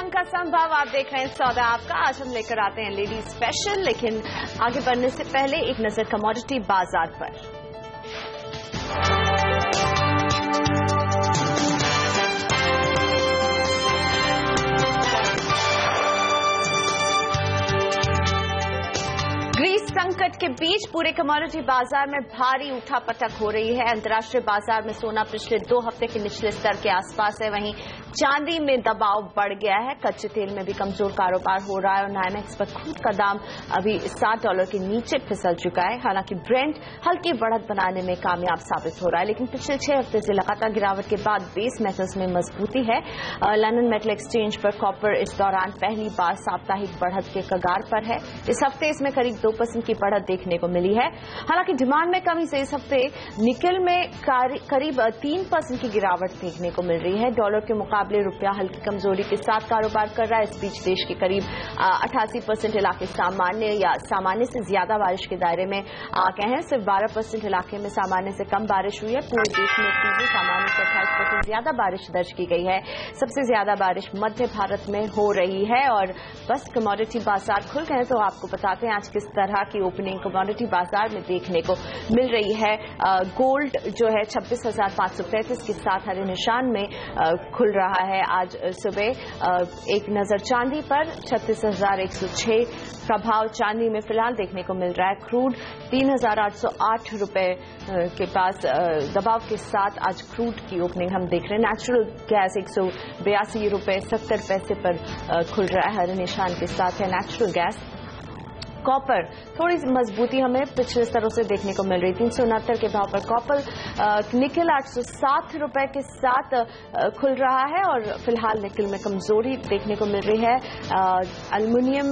रंग का संभव। आप देख रहे हैं सौदा आपका। आज हम लेकर आते हैं लेडी स्पेशल, लेकिन आगे बढ़ने से पहले एक नजर कमोडिटी बाजार पर। ग्रीस संकट के बीच पूरे कमोडिटी बाजार में भारी उठापटक हो रही है। अंतर्राष्ट्रीय बाजार में सोना पिछले 2 हफ्ते के निचले स्तर के आसपास है, वहीं चांदी में दबाव बढ़ गया है। कच्चे तेल में भी कमजोर कारोबार हो रहा है और नाइमेक्स पर क्रूड का दाम अभी $60 के नीचे फिसल चुका है। हालांकि ब्रेंट हल्की बढ़त बनाने में कामयाब साबित हो रहा है, लेकिन पिछले 6 हफ्ते से लगातार गिरावट के बाद बेस मेटल्स में मजबूती है। लंदन मेटल एक्सचेंज पर कॉपर इस दौरान पहली बार साप्ताहिक बढ़त के कगार पर है। इस हफ्ते इसमें करीब 2% की बढ़त देखने को मिली है। हालांकि डिमांड में कमी से इस हफ्ते निकल में करीब 3% की गिरावट देखने को मिल रही है। डॉलर के मुकाबले रुपया हल्की कमजोरी के साथ कारोबार कर रहा है। इस बीच देश के करीब 88% इलाके सामान्य या सामान्य से ज्यादा बारिश के दायरे में आ गए हैं। सिर्फ 12% इलाके में सामान्य से कम बारिश हुई है। पूरे देश में सामान्य से 28% ज्यादा बारिश दर्ज की गई है। सबसे ज्यादा बारिश मध्य भारत में हो रही है। और बस कमोडिटी बाजार खुल गए तो आपको बताते हैं आज किस तरह की ओपनिंग कमोडिटी बाजार में देखने को मिल रही है। गोल्ड जो है 26,535 के साथ हरे निशान में खुल रहा है आज सुबह। एक नजर चांदी पर 36,106 का भाव चांदी में फिलहाल देखने को मिल रहा है। क्रूड 3,808 रुपए के पास दबाव के साथ आज क्रूड की ओपनिंग हम देख रहे हैं। नेचुरल गैस 182 रुपए 70 पैसे पर खुल रहा है, हरे निशान के साथ है नेचुरल गैस। कॉपर थोड़ी सी मजबूती हमें पिछले स्तरों से देखने को मिल रही। 369 के भाव पर कॉपर। निकल 807 रुपए के साथ खुल रहा है और फिलहाल निकल में कमजोरी देखने को मिल रही है। एल्युमिनियम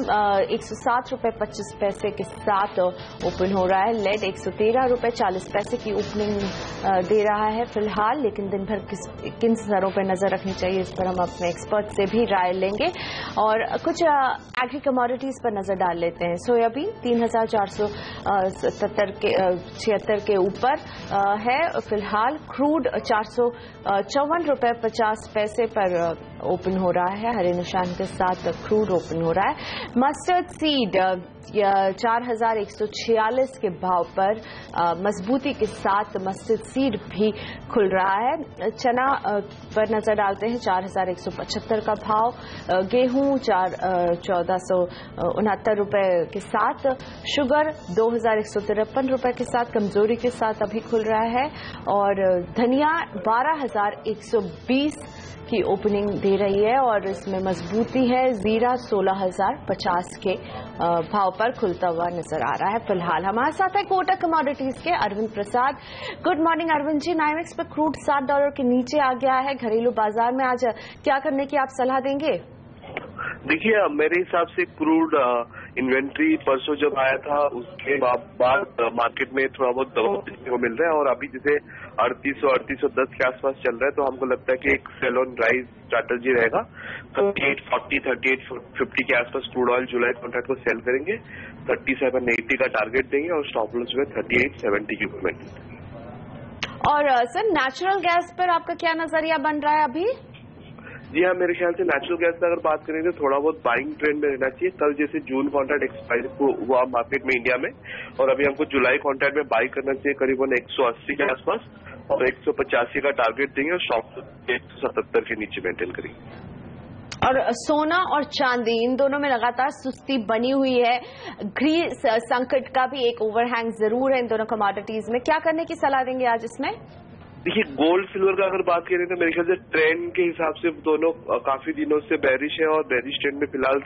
107 रुपए 25 पैसे के साथ ओपन हो रहा है। लेड 113 रुपए 40 पैसे की ओपनिंग दे रहा है फिलहाल, लेकिन दिन भर किन स्तरों पर नजर रखनी चाहिए इस पर हम अपने एक्सपर्ट से भी राय लेंगे। और कुछ एग्री कमोडिटीज पर नजर डाल लेते हैं। सोयाबीन 3,476 के ऊपर है फिलहाल। क्रूड 454 रुपए 50 पैसे पर ओपन हो रहा है, हरे निशान के साथ क्रूड ओपन हो रहा है। मस्टर्ड सीड 4,146 के भाव पर मजबूती के साथ मस्टर्ड सीड भी खुल रहा है। चना पर नजर डालते हैं 4,175 का भाव। गेहूं 1,469 रुपए के साथ। शुगर 2,153 रुपए के साथ कमजोरी के साथ अभी खुल रहा है। और धनिया 12,120 की ओपनिंग दे रही है और इसमें मजबूती है। जीरा 16,050 के भाव पर खुलता हुआ नजर आ रहा है फिलहाल। हमारे साथ है कोटक कमोडिटीज के Arvind Prasad. Good morning Arvind ji. NYMEX पर क्रूड $60 के नीचे आ गया है। घरेलू बाजार में आज क्या करने की आप सलाह देंगे? देखिए, मेरे हिसाब से क्रूड इन्वेंट्री परसों जब आया था उसके बाद मार्केट में थोड़ा बहुत दबाव देखने को मिल रहा है और अभी जैसे 3810 के आसपास चल रहा है, तो हमको लगता है कि एक सेल ऑन राइज स्ट्रैटेजी रहेगा। 3840 3850 के आसपास क्रूड ऑयल जुलाई कॉन्ट्रैक्ट को सेल करेंगे। 3780 का टारगेट देंगे और स्टॉप लॉस में 3870 की मूवमेंट। और सर नेचुरल गैस पर आपका क्या नजरिया बन रहा है अभी? जी हाँ, मेरे ख्याल से नेचुरल गैस का अगर बात करें तो थोड़ा बहुत बाइंग ट्रेंड में रहना चाहिए। कल जैसे जून कॉन्ट्रैक्ट एक्सपायर हुआ मार्केट में इंडिया में, और अभी हमको जुलाई कॉन्ट्रैक्ट में बाई करना चाहिए करीबन 180 के आसपास और 185 का टारगेट देंगे और स्टॉप 177 के नीचे मेंटेन करेंगे। और सोना और चांदी इन दोनों में लगातार सुस्ती बनी हुई है। ग्रीस संकट का भी एक ओवरहैंग जरूर है इन दोनों कमोडिटीज में। क्या करने की सलाह देंगे आज इसमें? देखिए, गोल्ड सिल्वर का अगर बात करें तो मेरे ख्याल से ट्रेंड के हिसाब से दोनों काफी दिनों से बेरिश है और बेरिश ट्रेंड में फिलहाल।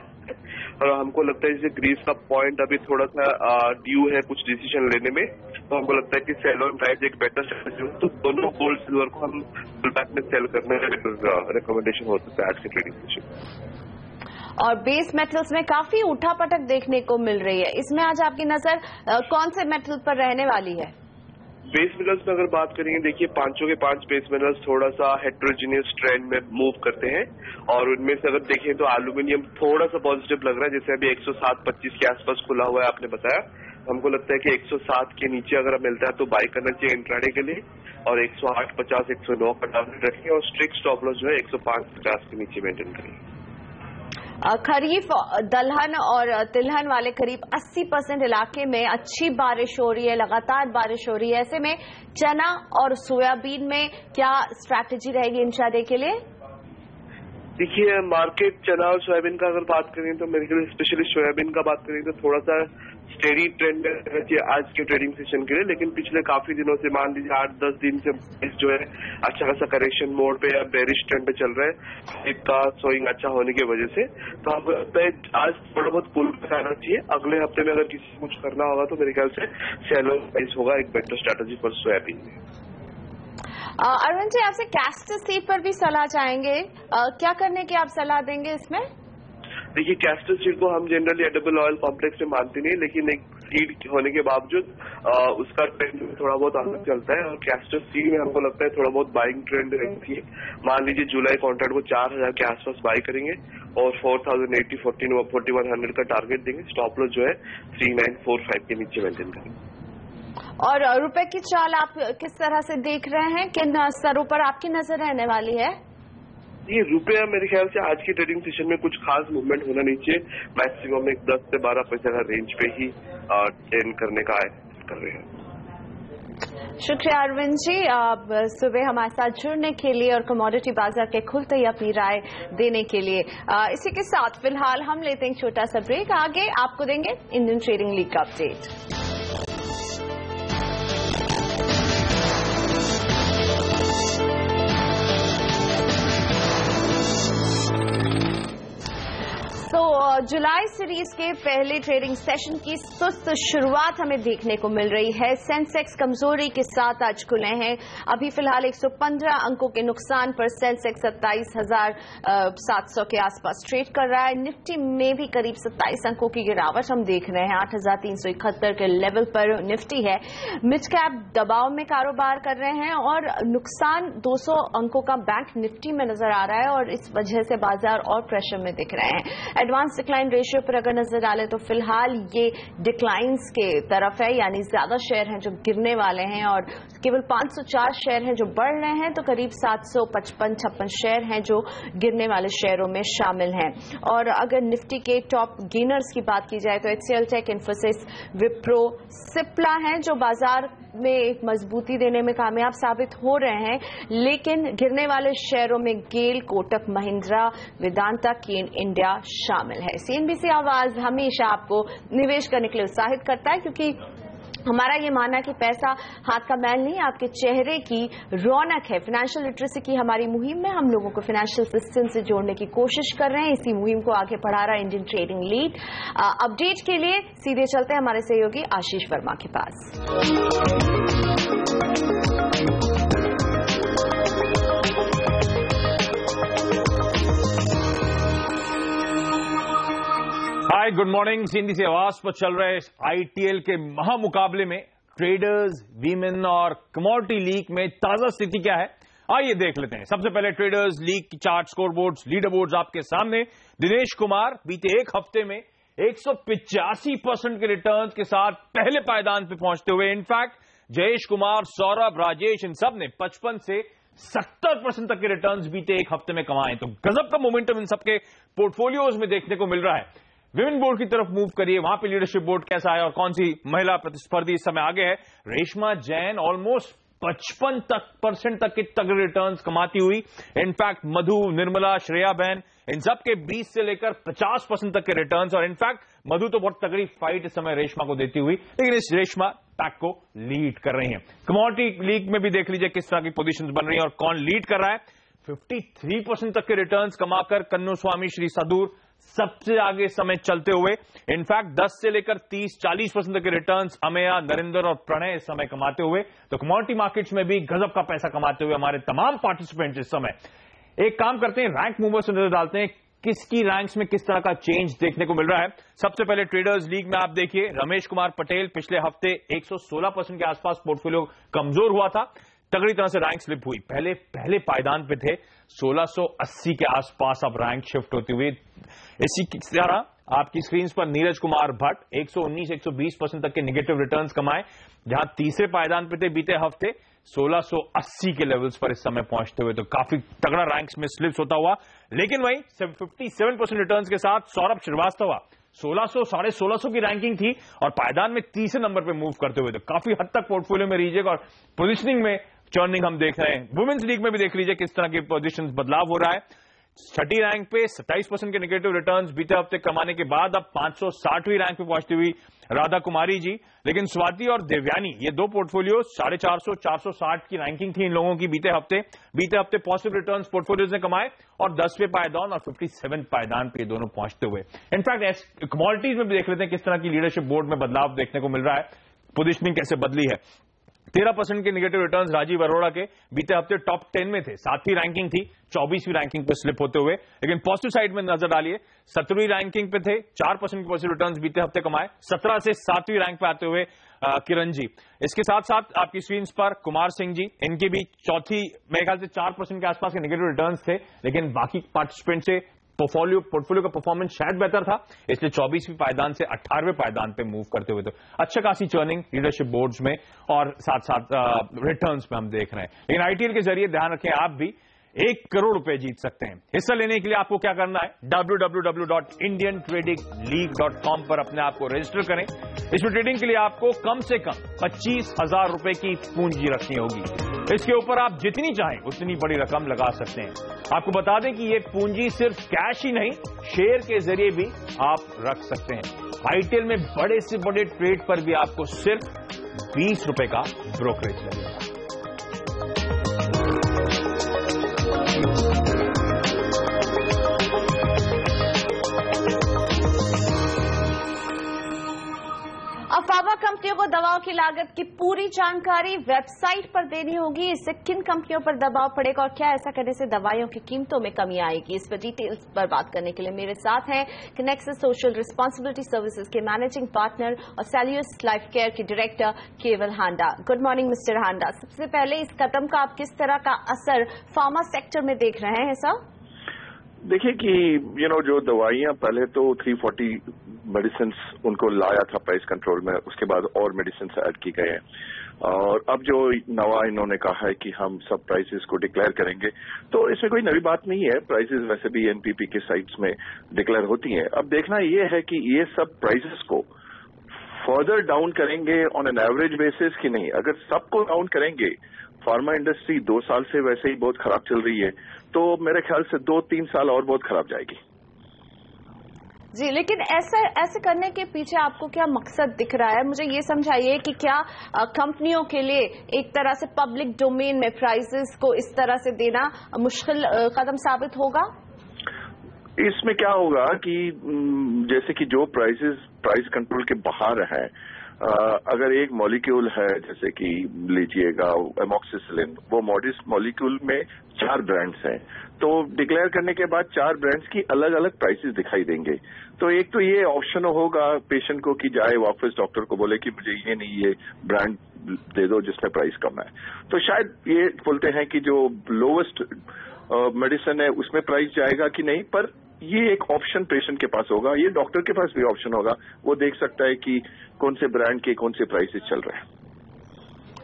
और हमको लगता है जैसे ग्रीस का पॉइंट अभी थोड़ा सा ड्यू है कुछ डिसीजन लेने में, तो हमको लगता है कि सेल ऑन राइज एक बेटर स्ट्रेटेजी हो। तो दोनों गोल्ड सिल्वर को हम फुल बैक में सेल करने का रिकमेंडेशन हो सकता है आज के ट्रेडिंग सेशन। और बेस मेटल्स में काफी उठापटक देखने को मिल रही है। इसमें आज आपकी नजर कौन से मेटल पर रहने वाली है? बेस मिनरल्स में अगर बात करेंगे, देखिए 5 के 5 बेस मिनरल्स थोड़ा सा हेट्रोजीनियस ट्रेंड में मूव करते हैं और उनमें से अगर देखें तो एल्यूमिनियम थोड़ा सा पॉजिटिव लग रहा है। जैसे अभी 107.25 के आसपास खुला हुआ है, आपने बताया। हमको लगता है कि 107 के नीचे अगर मिलता है तो बाई करना चाहिए इंट्राडे के लिए और 108.50 109 का टारगेट रखें और स्ट्रिक्ट स्टॉप लॉस जो है 105.50 के नीचे मेंटेन करें। खरीफ दलहन और तिलहन वाले करीब 80% इलाके में अच्छी बारिश हो रही है, लगातार बारिश हो रही है। ऐसे में चना और सोयाबीन में क्या स्ट्रैटेजी रहेगी इंट्राडे के लिए? देखिए, मार्केट चना और सोयाबीन का अगर बात करें तो मेरे ख्याल स्पेशली सोयाबीन का बात करें तो थोड़ा सा स्टेडी ट्रेंड रहना चाहिए आज के ट्रेडिंग सेशन के लिए। लेकिन पिछले काफी दिनों से, मान लीजिए 8-10 दिन से जो है अच्छा खासा करेक्शन मोड पे या बेरिश ट्रेंड पे चल रहा है, एक का सोइंग अच्छा होने की वजह से। तो हमको लगता है आज थोड़ा बहुत पुल पे आना चाहिए। अगले हफ्ते में अगर किसी को कुछ करना होगा तो मेरे ख्याल से सेलो प्राइस होगा एक बेटर स्ट्रैटेजी फॉर सोयाबीन में। अरविंद जी, आपसे कैस्टर सीड पर भी सलाह चाहेंगे, क्या करने की आप सलाह देंगे इसमें? देखिए, कैस्टर सीड को हम जनरली एडिबल ऑयल कॉम्प्लेक्स में मानते नहीं, लेकिन एक सीड होने के बावजूद उसका ट्रेंड थोड़ा बहुत अलग चलता है। और कैस्टर सीड में हमको लगता है थोड़ा बहुत बाइंग ट्रेंड रहती है। मान लीजिए जुलाई कॉन्ट्रैक्ट को 4000 के आसपास बाई करेंगे और 4080, 4100 का टारगेट देंगे। स्टॉप लॉस जो है 3945 के नीचे मेंटेन करेंगे। और रुपए की चाल आप किस तरह से देख रहे हैं? किन स्तरों पर आपकी नजर रहने वाली है? ये रुपया मेरे ख्याल से आज की ट्रेडिंग सेशन में कुछ खास मूवमेंट होना नहीं चाहिए। मैक्सिमम एक 10 से 12 पैसे का रेंज पे ही ट्रेड करने का कर रहे हैं। शुक्रिया अरविंद जी, आप सुबह हमारे साथ जुड़ने के लिए और कमोडिटी बाजार के खुलते ही अपनी राय देने के लिए। इसी के साथ फिलहाल हम लेते हैं एक छोटा सा ब्रेक। आगे आपको देंगे इंडियन ट्रेडिंग लीग का अपडेट। जुलाई सीरीज के पहले ट्रेडिंग सेशन की सुस्त शुरुआत हमें देखने को मिल रही है। सेंसेक्स कमजोरी के साथ आज खुले हैं। अभी फिलहाल 115 अंकों के नुकसान पर सेंसेक्स 27,700 के आसपास ट्रेड कर रहा है। निफ्टी में भी करीब 27 अंकों की गिरावट हम देख रहे हैं। 8,371 के लेवल पर निफ्टी है। मिड कैप दबाव में कारोबार कर रहे हैं और नुकसान 200 अंकों का बैंक निफ्टी में नजर आ रहा है और इस वजह से बाजार और प्रेशर में दिख रहे हैं। एडवांस डिक्लाइन रेशियो पर अगर नजर डालें तो फिलहाल ये डिक्लाइंस के तरफ है, यानी ज्यादा शेयर हैं जो गिरने वाले हैं और केवल 504 शेयर हैं जो बढ़ रहे हैं, तो करीब 755-56 शेयर हैं जो गिरने वाले शेयरों में शामिल हैं। और अगर निफ्टी के टॉप गेनर्स की बात की जाए तो HCL टेक, इन्फोसिस, विप्रो, सिप्ला हैं जो बाजार में एक मजबूती देने में कामयाब साबित हो रहे हैं। लेकिन गिरने वाले शेयरों में गेल, कोटक महिंद्रा, वेदांता, केन इंडिया शामिल है। CNBC आवाज हमेशा आपको निवेश करने के लिए उत्साहित करता है, क्योंकि हमारा ये मानना है कि पैसा हाथ का मैल नहीं, आपके चेहरे की रौनक है। फाइनेंशियल लिटरेसी की हमारी मुहिम में हम लोगों को फाइनेंशियल सिस्टम से जोड़ने की कोशिश कर रहे हैं। इसी मुहिम को आगे बढ़ा रहा है इंडियन ट्रेडिंग लीग। अपडेट के लिए सीधे चलते हैं हमारे सहयोगी आशीष वर्मा के पास। हाय, गुड मॉर्निंग। CNBC आवाज पर चल रहे ITL के महामुकाबले में ट्रेडर्स, वीमेन और कमोडिटी लीग में ताजा स्थिति क्या है, आइए देख लेते हैं। सबसे पहले ट्रेडर्स लीग की chart, score boards, leader boards आपके सामने। दिनेश कुमार बीते एक हफ्ते में 185% के रिटर्न्स के साथ पहले पायदान पे पहुंचते हुए। इनफैक्ट जयेश कुमार, सौरभ, राजेश इन सब ने 55 से 70% तक के रिटर्न्स बीते एक हफ्ते में कमाए। तो गजब का मोमेंटम इन सबके पोर्टफोलियोज में देखने को मिल रहा है। विमेन बोर्ड की तरफ मूव करिए, वहां पे लीडरशिप बोर्ड कैसा है और कौन सी महिला प्रतिस्पर्धी इस समय आगे है। रेशमा जैन ऑलमोस्ट 55% तक के तगड़े रिटर्न्स कमाती हुई। इनफैक्ट मधु, निर्मला, श्रेया बहन इन सब के 20 से लेकर 50% तक के रिटर्न्स। और इनफैक्ट मधु तो बहुत तगड़ी फाइट इस समय रेशमा को देती हुई, लेकिन इस रेशमा पैक को लीड कर रही है। कमोडिटी लीग में भी देख लीजिए किस तरह की पोजीशंस बन रही है और कौन लीड कर रहा है। 53% तक के रिटर्न्स कमाकर कन्नू स्वामी, श्री सदूर सबसे आगे समय चलते हुए। इनफैक्ट 10 से लेकर 30-40% तक के रिटर्न्स अमेया, नरेंद्र और प्रणय इस समय कमाते हुए। तो कमोडिटी मार्केट्स में भी गजब का पैसा कमाते हुए हमारे तमाम पार्टिसिपेंट्स इस समय। एक काम करते हैं, रैंक मूवर्स नजर डालते हैं, किसकी रैंक्स में किस तरह का चेंज देखने को मिल रहा है। सबसे पहले ट्रेडर्स लीग में आप देखिए, रमेश कुमार पटेल पिछले हफ्ते 116% के आसपास पोर्टफोलियो कमजोर हुआ था, तगड़ी तरह से रैंक स्लिप हुई। पहले पायदान पे थे, 1680 के आसपास अब रैंक शिफ्ट होती हुई। इसी तरह आपकी स्क्रीन पर नीरज कुमार भट्ट 119-120% तक के नेगेटिव रिटर्न्स कमाए, जहां तीसरे पायदान पे थे बीते हफ्ते 1680 के लेवल्स पर इस समय पहुंचते हुए, तो काफी तगड़ा रैंक्स में स्लिप्स होता हुआ। लेकिन वहीं 57% रिटर्न्स के साथ सौरभ श्रीवास्तव 1600 की रैंकिंग थी और पायदान में तीसरे नंबर पे मूव करते हुए, तो काफी हद तक पोर्टफोलियो में रीजेक और पोजीशनिंग में चर्निंग हम देख रहे हैं। वुमेन्स लीग में भी देख लीजिए किस तरह की पोजीशंस बदलाव हो रहा है। छठी रैंक पे 27% के नेगेटिव रिटर्न्स बीते हफ्ते कमाने के बाद अब 560वीं रैंक पे पहुंचती हुई राधा कुमारी जी। लेकिन स्वाति और देवयानी, ये दो पोर्टफोलियो 450-460 की रैंकिंग थी इन लोगों की बीते हफ्ते पॉजिटिव रिटर्न्स पोर्टफोलियोज ने कमाए और 10वें पायदान और 57 पायदान पे ये दोनों पहुंचते हुए। इनफैक्ट कमोडिटीज में भी देख लेते हैं किस तरह की लीडरशिप बोर्ड में बदलाव देखने को मिल रहा है, पोजिशनिंग कैसे बदली है। 13% के नेगेटिव रिटर्न्स राजीव अरोड़ा के बीते हफ्ते टॉप 10 में थे, 7वीं रैंकिंग थी, 24वीं रैंकिंग पे स्लिप होते हुए। लेकिन पॉजिटिव साइड में नजर डालिए, 17वीं रैंकिंग पे थे, 4% के पॉजिटिव रिटर्न्स बीते हफ्ते कमाए, 17 से 7वीं रैंक पे आते हुए किरण जी। इसके साथ साथ आपकी स्क्रीन पर कुमार सिंह जी, इनकी भी चौथी, मेरे ख्याल से 4% के आसपास के नेगेटिव रिटर्न्स थे, लेकिन बाकी पार्टिसिपेंट से पोर्टफोलियो का परफॉर्मेंस शायद बेहतर था, इसलिए 24वीं पायदान से 18वें पायदान पे मूव करते हुए, तो अच्छा खासी चर्निंग लीडरशिप बोर्ड्स में और साथ साथ रिटर्न्स में हम देख रहे हैं। लेकिन आईटीएल के जरिए ध्यान रखें, आप भी 1 करोड़ रुपए जीत सकते हैं। हिस्सा लेने के लिए आपको क्या करना है, www.indiantradingleague.com पर अपने आप को रजिस्टर करें। इसमें ट्रेडिंग के लिए आपको कम से कम 25,000 रुपए की पूंजी रखनी होगी। इसके ऊपर आप जितनी चाहें उतनी बड़ी रकम लगा सकते हैं। आपको बता दें कि ये पूंजी सिर्फ कैश ही नहीं, शेयर के जरिए भी आप रख सकते हैं। आईटीएल में बड़े से बड़े ट्रेड पर भी आपको सिर्फ 20 रुपए का ब्रोकरेज लगेगा। फार्मा कंपनियों को दवाओं की लागत की पूरी जानकारी वेबसाइट पर देनी होगी। इससे किन कंपनियों पर दबाव पड़ेगा और क्या ऐसा करने से दवाइयों की कीमतों में कमी आएगी, इस पर डिटेल्स पर बात करने के लिए मेरे साथ हैं कनेक्सिस सोशल रिस्पांसिबिलिटी सर्विसेज के मैनेजिंग पार्टनर और सेल्यूस लाइफ केयर के डायरेक्टर केवल हांडा। गुड मॉर्निंग मिस्टर हांडा। सबसे पहले इस कदम का आप किस तरह का असर फार्मा सेक्टर में देख रहे हैं सर? देखिए कि जो दवाइयां पहले तो 340 मेडिसिन उनको लाया था प्राइस कंट्रोल में, उसके बाद और मेडिसिन ऐड की गए हैं और अब जो नवा इन्होंने कहा है कि हम सब प्राइसेस को डिक्लेयर करेंगे, तो इसमें कोई नई बात नहीं है। प्राइसेस वैसे भी एनपीपी के साइट्स में डिक्लेयर होती हैं। अब देखना ये है कि ये सब प्राइसेस को फर्दर डाउन करेंगे ऑन एन एवरेज बेसिस कि नहीं। अगर सबको डाउन करेंगे, फार्मा इंडस्ट्री 2 साल से वैसे ही बहुत खराब चल रही है, तो मेरे ख्याल से 2-3 साल और बहुत खराब जाएगी। जी, लेकिन ऐसे करने के पीछे आपको क्या मकसद दिख रहा है? मुझे ये समझाइए कि क्या कंपनियों के लिए एक तरह से पब्लिक डोमेन में प्राइसेस को इस तरह से देना मुश्किल कदम साबित होगा? इसमें क्या होगा कि जैसे कि जो प्राइस कंट्रोल के बाहर है, अगर एक मॉलिक्यूल है, जैसे कि लीजिएगा एमॉक्सिसिलिन, वो मॉलिक्यूल में 4 ब्रांड्स हैं, तो डिक्लेयर करने के बाद 4 ब्रांड्स की अलग अलग प्राइसेस दिखाई देंगे। तो एक तो ये ऑप्शन होगा पेशेंट को कि जाए वापस डॉक्टर को बोले कि मुझे ये नहीं, ये ब्रांड दे दो जिसमें प्राइस कम है। तो शायद ये बोलते हैं कि जो लोवेस्ट मेडिसिन है उसमें प्राइस जाएगा कि नहीं, पर ये एक ऑप्शन पेशेंट के पास होगा, ये डॉक्टर के पास भी ऑप्शन होगा। वो देख सकता है कि कौन से ब्रांड के कौन से प्राइसेस चल रहे हैं।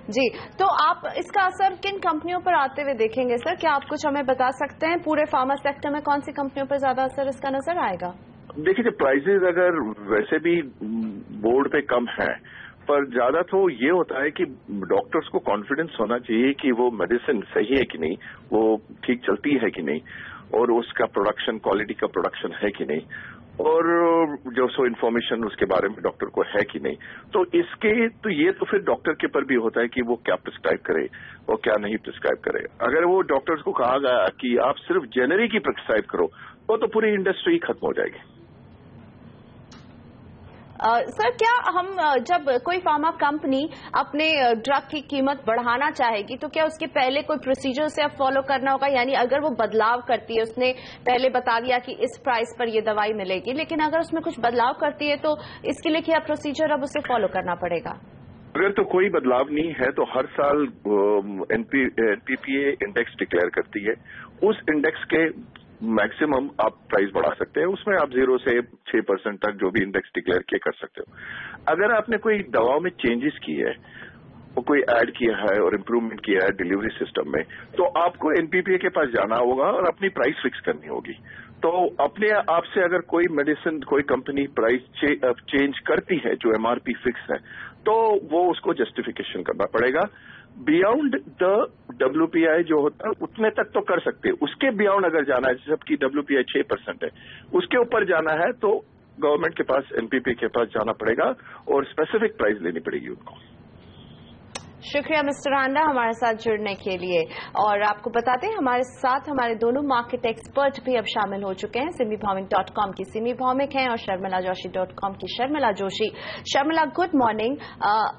जी, तो आप इसका असर किन कंपनियों पर आते हुए देखेंगे सर? क्या आप कुछ हमें बता सकते हैं पूरे फार्मा सेक्टर में कौन सी कंपनियों पर ज्यादा असर इसका नजर आएगा? देखिए, प्राइसेस अगर वैसे भी बोर्ड पे कम है, पर ज्यादा तो ये होता है कि डॉक्टर्स को कॉन्फिडेंस होना चाहिए कि वो मेडिसिन सही है कि नहीं, वो ठीक चलती है कि नहीं, और उसका प्रोडक्शन, क्वालिटी का प्रोडक्शन है कि नहीं, और जो सो इन्फॉर्मेशन उसके बारे में डॉक्टर को है कि नहीं। तो ये तो फिर डॉक्टर के ऊपर भी होता है कि वो क्या प्रिस्क्राइब करे और क्या नहीं प्रिस्क्राइब करे। अगर वो डॉक्टर्स को कहा गया कि आप सिर्फ जेनेरिक ही प्रिस्क्राइब करो, वो तो पूरी इंडस्ट्री खत्म हो जाएगी। सर, क्या हम जब कोई फार्मा कंपनी अपने ड्रग की कीमत बढ़ाना चाहेगी तो क्या उसके पहले कोई प्रोसीजर से अब फॉलो करना होगा? यानी अगर वो बदलाव करती है, उसने पहले बता दिया कि इस प्राइस पर ये दवाई मिलेगी, लेकिन अगर उसमें कुछ बदलाव करती है तो इसके लिए क्या प्रोसीजर अब उसे फॉलो करना पड़ेगा? अगर तो कोई बदलाव नहीं है तो हर साल एनपीपीए इंडेक्स डिक्लेयर करती है। उस इंडेक्स के मैक्सिमम आप प्राइस बढ़ा सकते हैं, उसमें आप 0 से 6% तक जो भी इंडेक्स डिक्लेयर किए कर सकते हो। अगर आपने कोई दवाओं में चेंजेस किए है, वो कोई ऐड किया है और इम्प्रूवमेंट किया है डिलीवरी सिस्टम में, तो आपको एनपीपीए के पास जाना होगा और अपनी प्राइस फिक्स करनी होगी। तो अपने आप से अगर कोई मेडिसिन, कोई कंपनी प्राइस चेंज करती है जो एमआरपी फिक्स है, तो वो उसको जस्टिफिकेशन करना पड़ेगा। बियॉन्ड द डब्ल्यूपीआई जो होता है उतने तक तो कर सकते हैं, उसके बियॉन्ड अगर जाना है, जबकि डब्ल्यूपीआई 6% है, उसके ऊपर जाना है तो गवर्नमेंट के पास, एनपीपी के पास जाना पड़ेगा और स्पेसिफिक प्राइस लेनी पड़ेगी उनको। शुक्रिया मिस्टर हांडा हमारे साथ जुड़ने के लिए। और आपको बताते हैं हमारे साथ हमारे दोनों मार्केट एक्सपर्ट भी अब शामिल हो चुके हैं। सिमी भौमिक.com की सिमी भौमिक हैं और शर्मिलाजोशी.com की शर्मिला जोशी। Sharmila, good morning.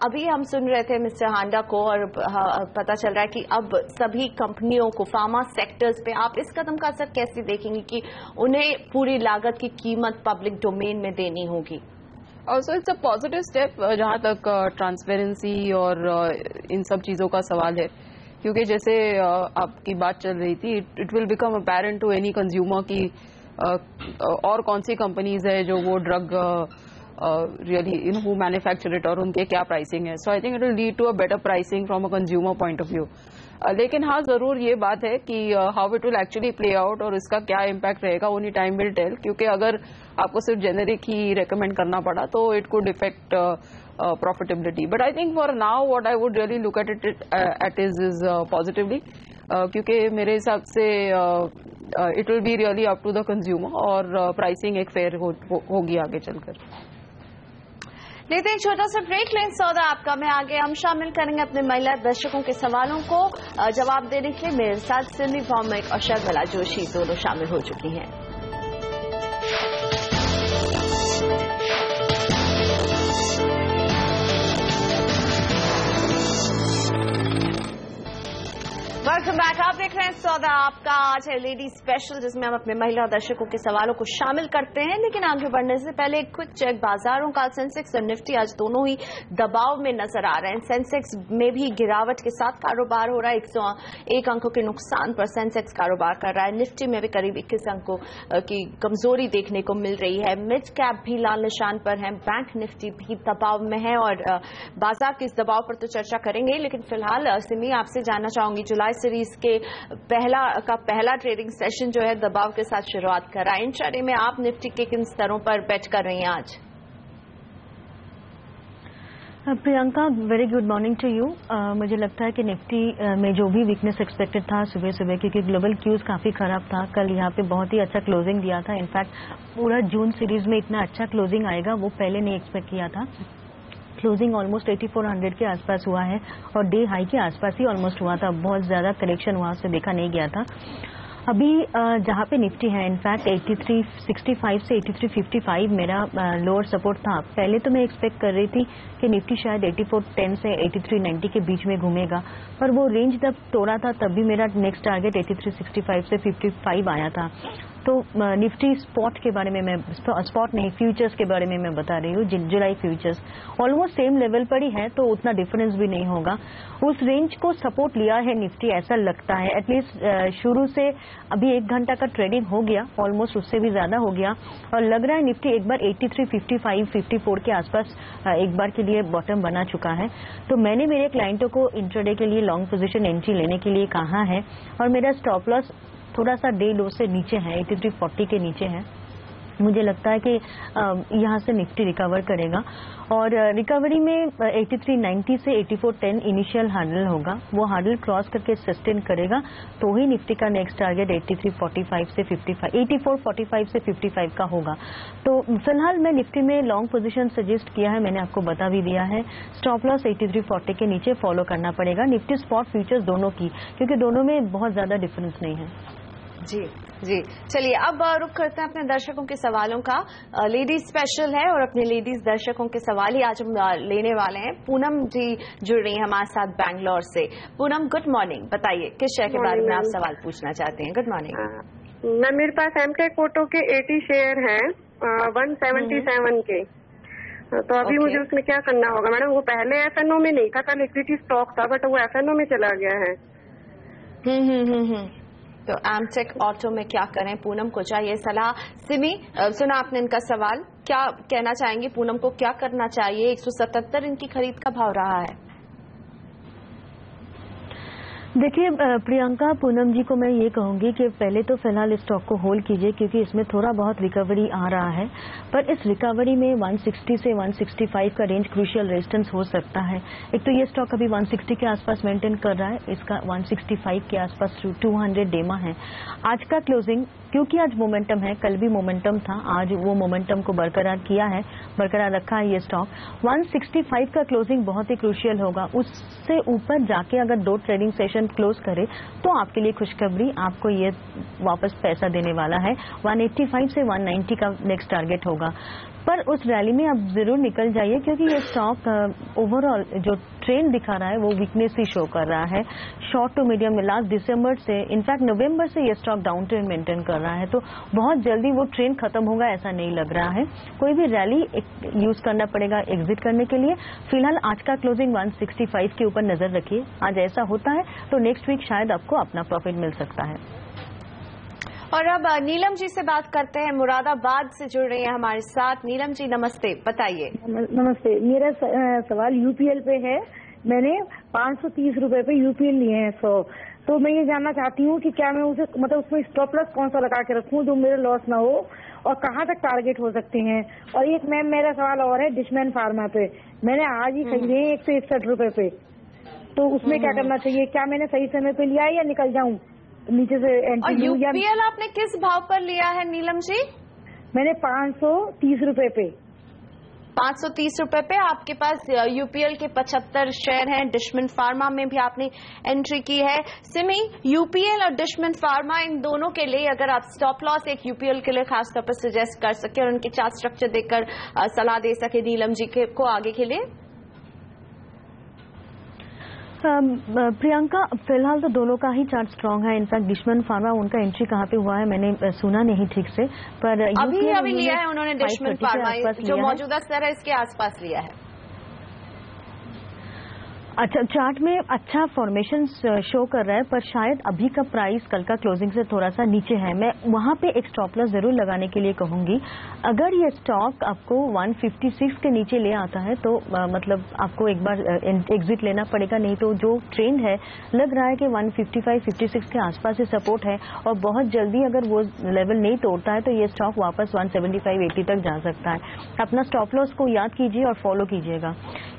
अभी हम सुन रहे थे मिस्टर हांडा को और पता चल रहा है कि अब सभी कंपनियों को, फार्मा सेक्टर्स पे आप इस कदम का असर कैसे देखेंगे कि उन्हें पूरी लागत की कीमत पब्लिक डोमेन में देनी होगी? So it's a positive step जहां तक ट्रांसपेरेंसी और इन सब चीजों का सवाल है, क्योंकि जैसे आपकी बात चल रही थी, it will become apparent to any consumer की और कौन सी कंपनीज है जो वो drug really who manufacture it और उनके क्या प्राइसिंग है। So I think it will lead to a better pricing from a consumer point of view. लेकिन हाँ, जरूर ये बात है कि how it will actually play out और इसका क्या इम्पैक्ट रहेगा, ओनली टाइम विल टेल। क्योंकि अगर आपको सिर्फ जेनेरिक ही रेकमेंड करना पड़ा तो it could effect profitability. But I think for now what I would really look at is positively, क्योंकि मेरे हिसाब से it will be really up to the consumer और प्राइसिंग एक फेयर होगी आगे चलकर। लेते हैं एक छोटा सा ब्रेक, लें सौदा आपका में आगे हम शामिल करेंगे अपने महिला दर्शकों के सवालों को जवाब देने के लिए मेरे साथ सिमी भौमिक और शर्मिला जोशी दोनों शामिल हो चुकी हैं। Welcome back. आप देख रहे हैं सौदा आपका। आज है लेडी स्पेशल, जिसमें हम अपने महिला दर्शकों के सवालों को शामिल करते हैं। लेकिन आगे बढ़ने से पहले एक क्विक चेक बाजारों का। सेंसेक्स और निफ्टी आज दोनों ही दबाव में नजर आ रहे हैं। सेंसेक्स में भी गिरावट के साथ कारोबार हो रहा है। 101 अंकों के नुकसान पर सेंसेक्स कारोबार कर रहा है। निफ्टी में भी करीब 21 अंकों की कमजोरी देखने को मिल रही है। मिड कैप भी लाल निशान पर है। बैंक निफ्टी भी दबाव में है और बाजार के इस दबाव पर तो चर्चा करेंगे। लेकिन फिलहाल सिमी, आपसे जानना चाहूंगी, जुलाई सीरीज के पहला ट्रेडिंग सेशन जो है दबाव के साथ शुरुआत कर रहा है। इंट्राडे में आप निफ्टी के किन स्तरों पर बेट कर रही हैं आज? Priyanka, very good morning to you. मुझे लगता है कि निफ्टी में जो भी वीकनेस एक्सपेक्टेड था सुबह सुबह, क्योंकि ग्लोबल क्यूज काफी खराब था, कल यहाँ पे बहुत ही अच्छा क्लोजिंग दिया था। इनफैक्ट पूरा जून सीरीज में इतना अच्छा क्लोजिंग आएगा वो पहले नहीं एक्सपेक्ट किया था। क्लोजिंग ऑलमोस्ट 8400 के आसपास हुआ है और डे हाई के आसपास ही ऑलमोस्ट हुआ था। बहुत ज्यादा करेक्शन वहां से देखा नहीं गया था। अभी जहां पे निफ्टी है, इनफैक्ट 8365 से 8355 मेरा लोअर सपोर्ट था। पहले तो मैं एक्सपेक्ट कर रही थी कि निफ्टी शायद 8410 से 8390 के बीच में घूमेगा, पर वो रेंज जब तोड़ा था तब भी मेरा नेक्स्ट टारगेट 8365 से 55 आया था। तो निफ्टी स्पॉट के बारे में मैं, स्पॉट नहीं फ्यूचर्स के बारे में मैं बता रही हूँ, जुलाई फ्यूचर्स ऑलमोस्ट सेम लेवल पर ही है, तो उतना डिफरेंस भी नहीं होगा। उस रेंज को सपोर्ट लिया है निफ्टी, ऐसा लगता है। एटलीस्ट शुरू से अभी 1 घंटा का ट्रेडिंग हो गया, ऑलमोस्ट उससे भी ज्यादा हो गया और लग रहा है निफ्टी एक बार 83, 55, 54 के आसपास एक बार के लिए बॉटम बना चुका है। तो मैंने मेरे क्लाइंटों को इंट्राडे के लिए लॉन्ग पोजीशन एंट्री लेने के लिए कहा है और मेरा स्टॉप लॉस थोड़ा सा डे लो से नीचे है, 8340 के नीचे है। मुझे लगता है कि यहाँ से निफ्टी रिकवर करेगा और रिकवरी में 8390 से 8410 इनिशियल हार्डल होगा। वो हार्डल क्रॉस करके सस्टेन करेगा तो ही निफ्टी का नेक्स्ट टारगेट 8345 से 55, 8445 से 55 का होगा। तो फिलहाल मैं निफ्टी में लॉन्ग पोजीशन सजेस्ट किया है, मैंने आपको बता भी दिया है। स्टॉप लॉस 8340 के नीचे फॉलो करना पड़ेगा निफ्टी स्पॉट फ्यूचर्स दोनों की, क्योंकि दोनों में बहुत ज्यादा डिफरेंस नहीं है। जी जी, चलिए अब रुक करते हैं अपने दर्शकों के सवालों का। लेडीज स्पेशल है और अपने लेडीज दर्शकों के सवाल ही आज हम लेने वाले हैं। पूनम जी जुड़ रही हैं हमारे साथ बैंगलोर से। Poonam, good morning. बताइए किस शेयर के बारे में आप सवाल पूछना चाहते हैं? Good morning. मैं, मेरे पास एमटेक ऑटो के 80 शेयर हैं 177 के, तो अभी मुझे उसमें क्या करना होगा मैडम? वो पहले एफएनओ में नहीं था, कल इक्विटी स्टॉक था, बट वो एफएनओ में चला गया है। तो एमटेक ऑटो में क्या करें, पूनम को चाहिए सलाह। सिमी, सुना आपने इनका सवाल, क्या कहना चाहेंगे, पूनम को क्या करना चाहिए? 177 इनकी खरीद का भाव रहा है। देखिए प्रियंका, पूनम जी को मैं ये कहूंगी कि पहले तो फिलहाल स्टॉक को होल्ड कीजिए, क्योंकि इसमें थोड़ा बहुत रिकवरी आ रहा है, पर इस रिकवरी में 160 से 165 का रेंज क्रूशियल रेजिस्टेंस हो सकता है। एक तो ये स्टॉक अभी 160 के आसपास मेंटेन कर रहा है, इसका 165 के आसपास 200 डेमा है। आज का क्लोजिंग, क्योंकि आज मोमेंटम है, कल भी मोमेंटम था, आज वो मोमेंटम को बरकरार किया है, बरकरार रखा है ये स्टॉक। 165 का क्लोजिंग बहुत ही क्रूशियल होगा। उससे ऊपर जाके अगर 2 ट्रेडिंग सेशन क्लोज करे तो आपके लिए खुशखबरी, आपको ये वापस पैसा देने वाला है। 185 से 190 का नेक्स्ट टारगेट होगा, पर उस रैली में आप जरूर निकल जाइए, क्योंकि ये स्टॉक ओवरऑल जो ट्रेंड दिखा रहा है वो वीकनेस ही शो कर रहा है। शॉर्ट टू मीडियम में लास्ट दिसंबर से, इनफैक्ट नवंबर से ये स्टॉक डाउन ट्रेंड मेंटेन कर रहा है, तो बहुत जल्दी वो ट्रेंड खत्म होगा ऐसा नहीं लग रहा है। कोई भी रैली यूज करना पड़ेगा एग्जिट करने के लिए। फिलहाल आज का क्लोजिंग 165 के ऊपर नजर रखिए। आज ऐसा होता है तो नेक्स्ट वीक शायद आपको अपना प्रॉफिट मिल सकता है। और अब नीलम जी से बात करते हैं, मुरादाबाद से जुड़ रही हैं हमारे साथ। नीलम जी नमस्ते, बताइए। नमस्ते, मेरा सवाल यूपीएल पे है। मैंने 530 रुपए पे यूपीएल लिए हैं 100, तो मैं ये जानना चाहती हूँ कि क्या मैं उसे मतलब उसमें स्टॉप लॉस कौन सा लगा के रखूँ जो मेरे लॉस ना हो, और कहाँ तक टारगेट हो सकते हैं। और एक मैम मेरा सवाल और है डिशमैन फार्मा पे, मैंने आज ही खरीदे हैं 161 रुपए पे, तो उसमें क्या करना चाहिए? क्या मैंने सही समय पे लिया है या निकल जाऊँ नीचे से एंट्री? और यूपीएल आपने किस भाव पर लिया है नीलम जी? मैंने 530 रुपए पे। 530 रुपए पे आपके पास यूपीएल के 75 शेयर हैं। डिशमैन फार्मा में भी आपने एंट्री की है। सिमी, यूपीएल और डिशमैन फार्मा, इन दोनों के लिए अगर आप स्टॉप लॉस एक यूपीएल के लिए खास तौर पर सजेस्ट कर सके और उनके चार्ट स्ट्रक्चर देखकर सलाह दे सके नीलम जी को आगे के लिए। प्रियंका, फिलहाल तो दोनों का ही चार्ट स्ट्रांग है। इनफैक्ट डिशमैन फार्मा, उनका एंट्री कहाँ पे हुआ है मैंने सुना नहीं ठीक से, पर अभी लिया है उन्होंने डिशमैन फार्मा, जो मौजूदा स्तर है इसके आसपास लिया है। अच्छा, चार्ट में अच्छा फॉर्मेशन शो कर रहा है, पर शायद अभी का प्राइस कल का क्लोजिंग से थोड़ा सा नीचे है। मैं वहां पे एक स्टॉप लॉस जरूर लगाने के लिए कहूंगी। अगर ये स्टॉक आपको 156 के नीचे ले आता है तो मतलब आपको एक बार एग्जिट लेना पड़ेगा, नहीं तो जो ट्रेंड है लग रहा है कि 155-56 के आसपास से सपोर्ट है, और बहुत जल्दी अगर वो लेवल नहीं तोड़ता है तो ये स्टॉक वापस 175-80 तक जा सकता है। अपना स्टॉप लॉस को याद कीजिए और फॉलो कीजिएगा।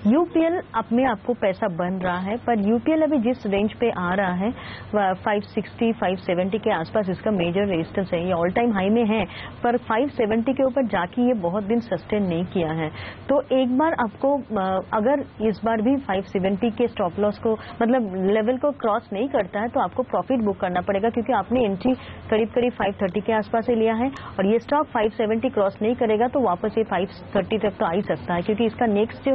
यूपीएल अपने आपको पैसा बन रहा है, पर यूपीएल अभी जिस रेंज पे आ रहा है 560-570 के आसपास इसका मेजर रेजिस्टेंस है। ये ऑल टाइम हाई में है, पर 570 के ऊपर जाके ये बहुत दिन सस्टेन नहीं किया है। तो एक बार आपको अगर इस बार भी 570 के स्टॉप लॉस को मतलब लेवल को क्रॉस नहीं करता है तो आपको प्रॉफिट बुक करना पड़ेगा, क्योंकि आपने एंट्री करीब 530 के आसपास से लिया है, और ये स्टॉक 570 क्रॉस नहीं करेगा तो वापस ये 530 तक तो आ ही सकता है, क्योंकि इसका नेक्स्ट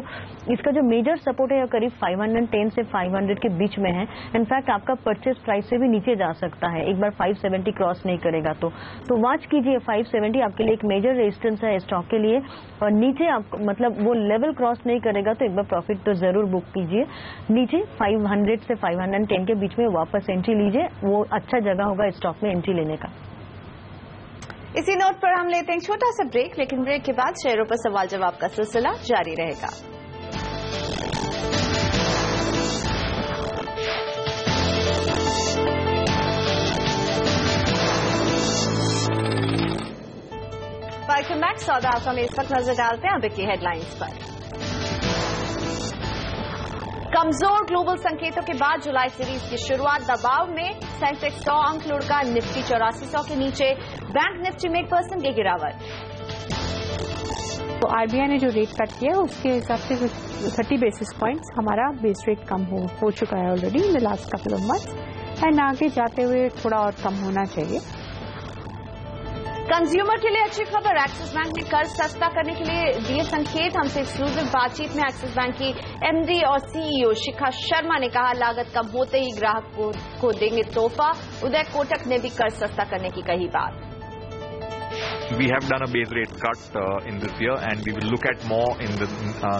इसका जो मेजर सपोर्ट है करीब 510 से 500 के बीच में है। इनफैक्ट आपका परचेस प्राइस से भी नीचे जा सकता है एक बार 570 क्रॉस नहीं करेगा तो वॉच कीजिए। 570 आपके लिए एक मेजर रेजिस्टेंस है स्टॉक के लिए, और नीचे आप मतलब वो लेवल क्रॉस नहीं करेगा तो एक बार प्रॉफिट तो जरूर बुक कीजिए। नीचे 500 से 510 के बीच में वापस एंट्री लीजिए, वो अच्छा जगह होगा स्टॉक में एंट्री लेने का। इसी नोट पर हम लेते हैं छोटा सा ब्रेक, लेकिन ब्रेक के बाद शेयरों पर सवाल जवाब का सिलसिला जारी रहेगा। Welcome back. सौदा आउटकम में इस वक्त नजर डालते हैं अब की हेडलाइंस पर। कमजोर ग्लोबल संकेतों के बाद जुलाई सीरीज की शुरुआत दबाव में। सेंसेक्स 100 अंक लुढ़का, निफ्टी 8400 के नीचे, बैंक निफ्टी में 1% की गिरावट। तो आरबीआई ने जो रेट कट किया उसके हिसाब से 30 बेसिस पॉइंट्स हमारा बेस रेट कम हो चुका है already in the last couple of months, and आगे जाते हुए थोड़ा और कम होना चाहिए। कंज्यूमर के लिए अच्छी खबर, एक्सिस बैंक ने कर्ज सस्ता करने के लिए दिए संकेत। हमसे एक्सक्लूसिव बातचीत में एक्सिस बैंक की एमडी और सीईओ शिखा शर्मा ने कहा लागत कम होते ही ग्राहक को देंगे तोहफा। उदय कोटक ने भी कर्ज सस्ता करने की कही बात। We have done a base rate cut in this year, and we will look at more in the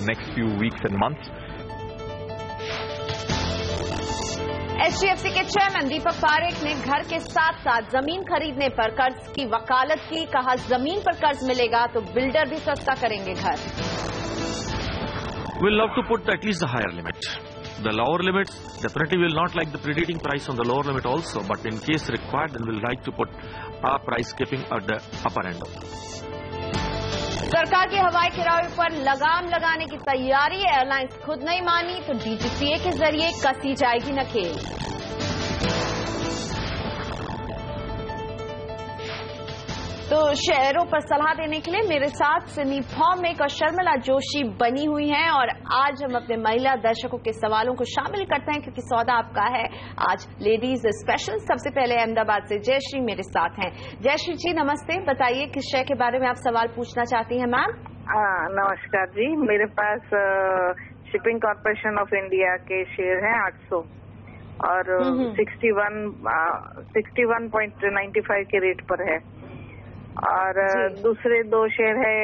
next few weeks and months. HDFC के चेयरमैन दीपक पारेख ने घर के साथ साथ जमीन खरीदने पर कर्ज की वकालत की। कहा जमीन पर कर्ज मिलेगा तो बिल्डर भी सस्ता करेंगे घर। We'll love to put at least the higher limit. The lower limits definitely will not like the predicting price on the lower limit also, but in case required, then we'll like to put our price capping at the upper end of it. सरकार के हवाई किराए पर लगाम लगाने की तैयारी। Airlines खुद नहीं मानी तो DGCA के जरिए कसी जाएगी नकेल। तो शेयरों पर सलाह देने के लिए मेरे साथ सिनी भौमिक और शर्मिला जोशी बनी हुई हैं और आज हम अपने महिला दर्शकों के सवालों को शामिल करते हैं क्योंकि सौदा आपका है आज लेडीज स्पेशल। सबसे पहले अहमदाबाद से जयश्री मेरे साथ हैं। जयश्री जी नमस्ते, बताइए किस शेयर के बारे में आप सवाल पूछना चाहती हैं मैम? नमस्कार जी, मेरे पास शिपिंग कॉर्पोरेशन ऑफ इंडिया के शेयर हैं 800 और 61.95 के रेट पर है और दूसरे दो शेयर है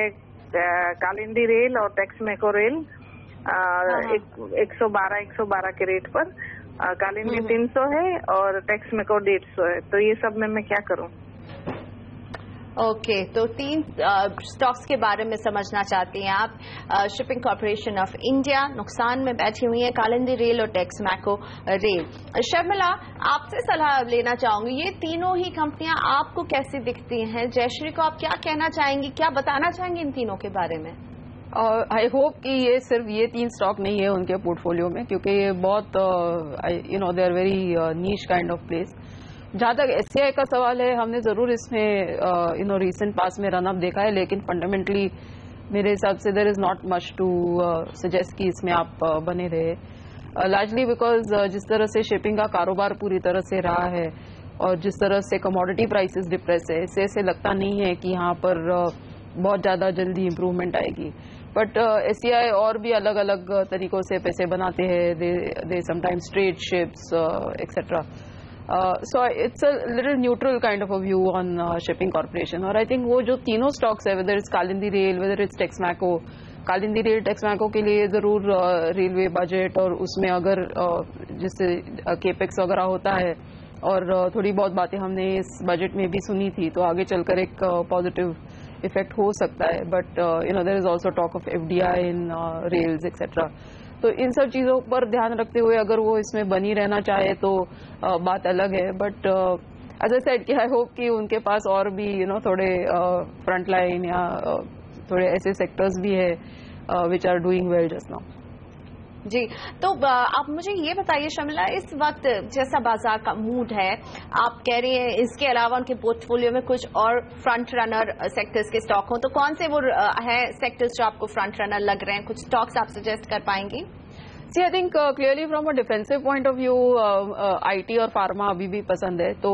कालिंदी रेल और टेक्समेको रेल 112 के रेट पर। कालिंदी 300 है और टेक्समेको 150 है। तो ये सब में मैं क्या करूं? ओके, तो तीन स्टॉक्स के बारे में समझना चाहती हैं आप। शिपिंग कॉर्पोरेशन ऑफ इंडिया नुकसान में बैठी हुई है, कालिंदी रेल और टेक्समैको रेल। शर्मिला आपसे सलाह लेना चाहूंगी, ये तीनों ही कंपनियां आपको कैसी दिखती हैं? जयश्री को आप क्या कहना चाहेंगी, क्या बताना चाहेंगी इन तीनों के बारे में? आई होप कि ये सिर्फ ये 3 स्टॉक नहीं है उनके पोर्टफोलियो में, क्योंकि ये बहुत they are very niche kind of place. जहां तक SCI का सवाल है, हमने जरूर इसमें रिसेंट पास में रन अप देखा है, लेकिन फंडामेंटली मेरे हिसाब से there is not much to suggest कि इसमें आप बने रहे। लार्जली बिकॉज जिस तरह से शिपिंग का कारोबार पूरी तरह से रहा है और जिस तरह से कमोडिटी प्राइसेस डिप्रेस है, इससे ऐसे लगता नहीं है कि यहाँ पर बहुत ज्यादा जल्दी इम्प्रूवमेंट आएगी। बट SCI और भी अलग अलग तरीकों से पैसे बनाते हैं, they sometimes trade ships etcetera. So it's a little neutral kind of a view on shipping corporation और I think वो जो तीनों स्टॉक्स है, whether it's Kalindi rail, whether it's Texmaco, Kalindi rail Texmaco के लिए जरूर रेलवे बजट और उसमें अगर जिससे केपेक्स वगैरह होता है और थोड़ी बहुत बातें हमने इस बजट में भी सुनी थी, तो आगे चलकर एक पॉजिटिव इफेक्ट हो सकता है। But there is also talk of FDI in rails etcetera. तो इन सब चीजों पर ध्यान रखते हुए अगर वो इसमें बनी रहना चाहे तो बात अलग है। बट एज आई सेड कि आई होप कि उनके पास और भी थोड़े फ्रंट लाइन या थोड़े ऐसे सेक्टर्स भी है which are doing well just now. जी, तो आप मुझे ये बताइए शर्मिला, इस वक्त जैसा बाजार का मूड है, आप कह रही हैं इसके अलावा उनके पोर्टफोलियो में कुछ और फ्रंट रनर सेक्टर्स के स्टॉक हों, तो कौन से वो है सेक्टर्स जो आपको फ्रंट रनर लग रहे हैं? कुछ स्टॉक्स आप सजेस्ट कर पाएंगी? See I think clearly from a defensive point of view IT और फार्मा अभी भी पसंद है। तो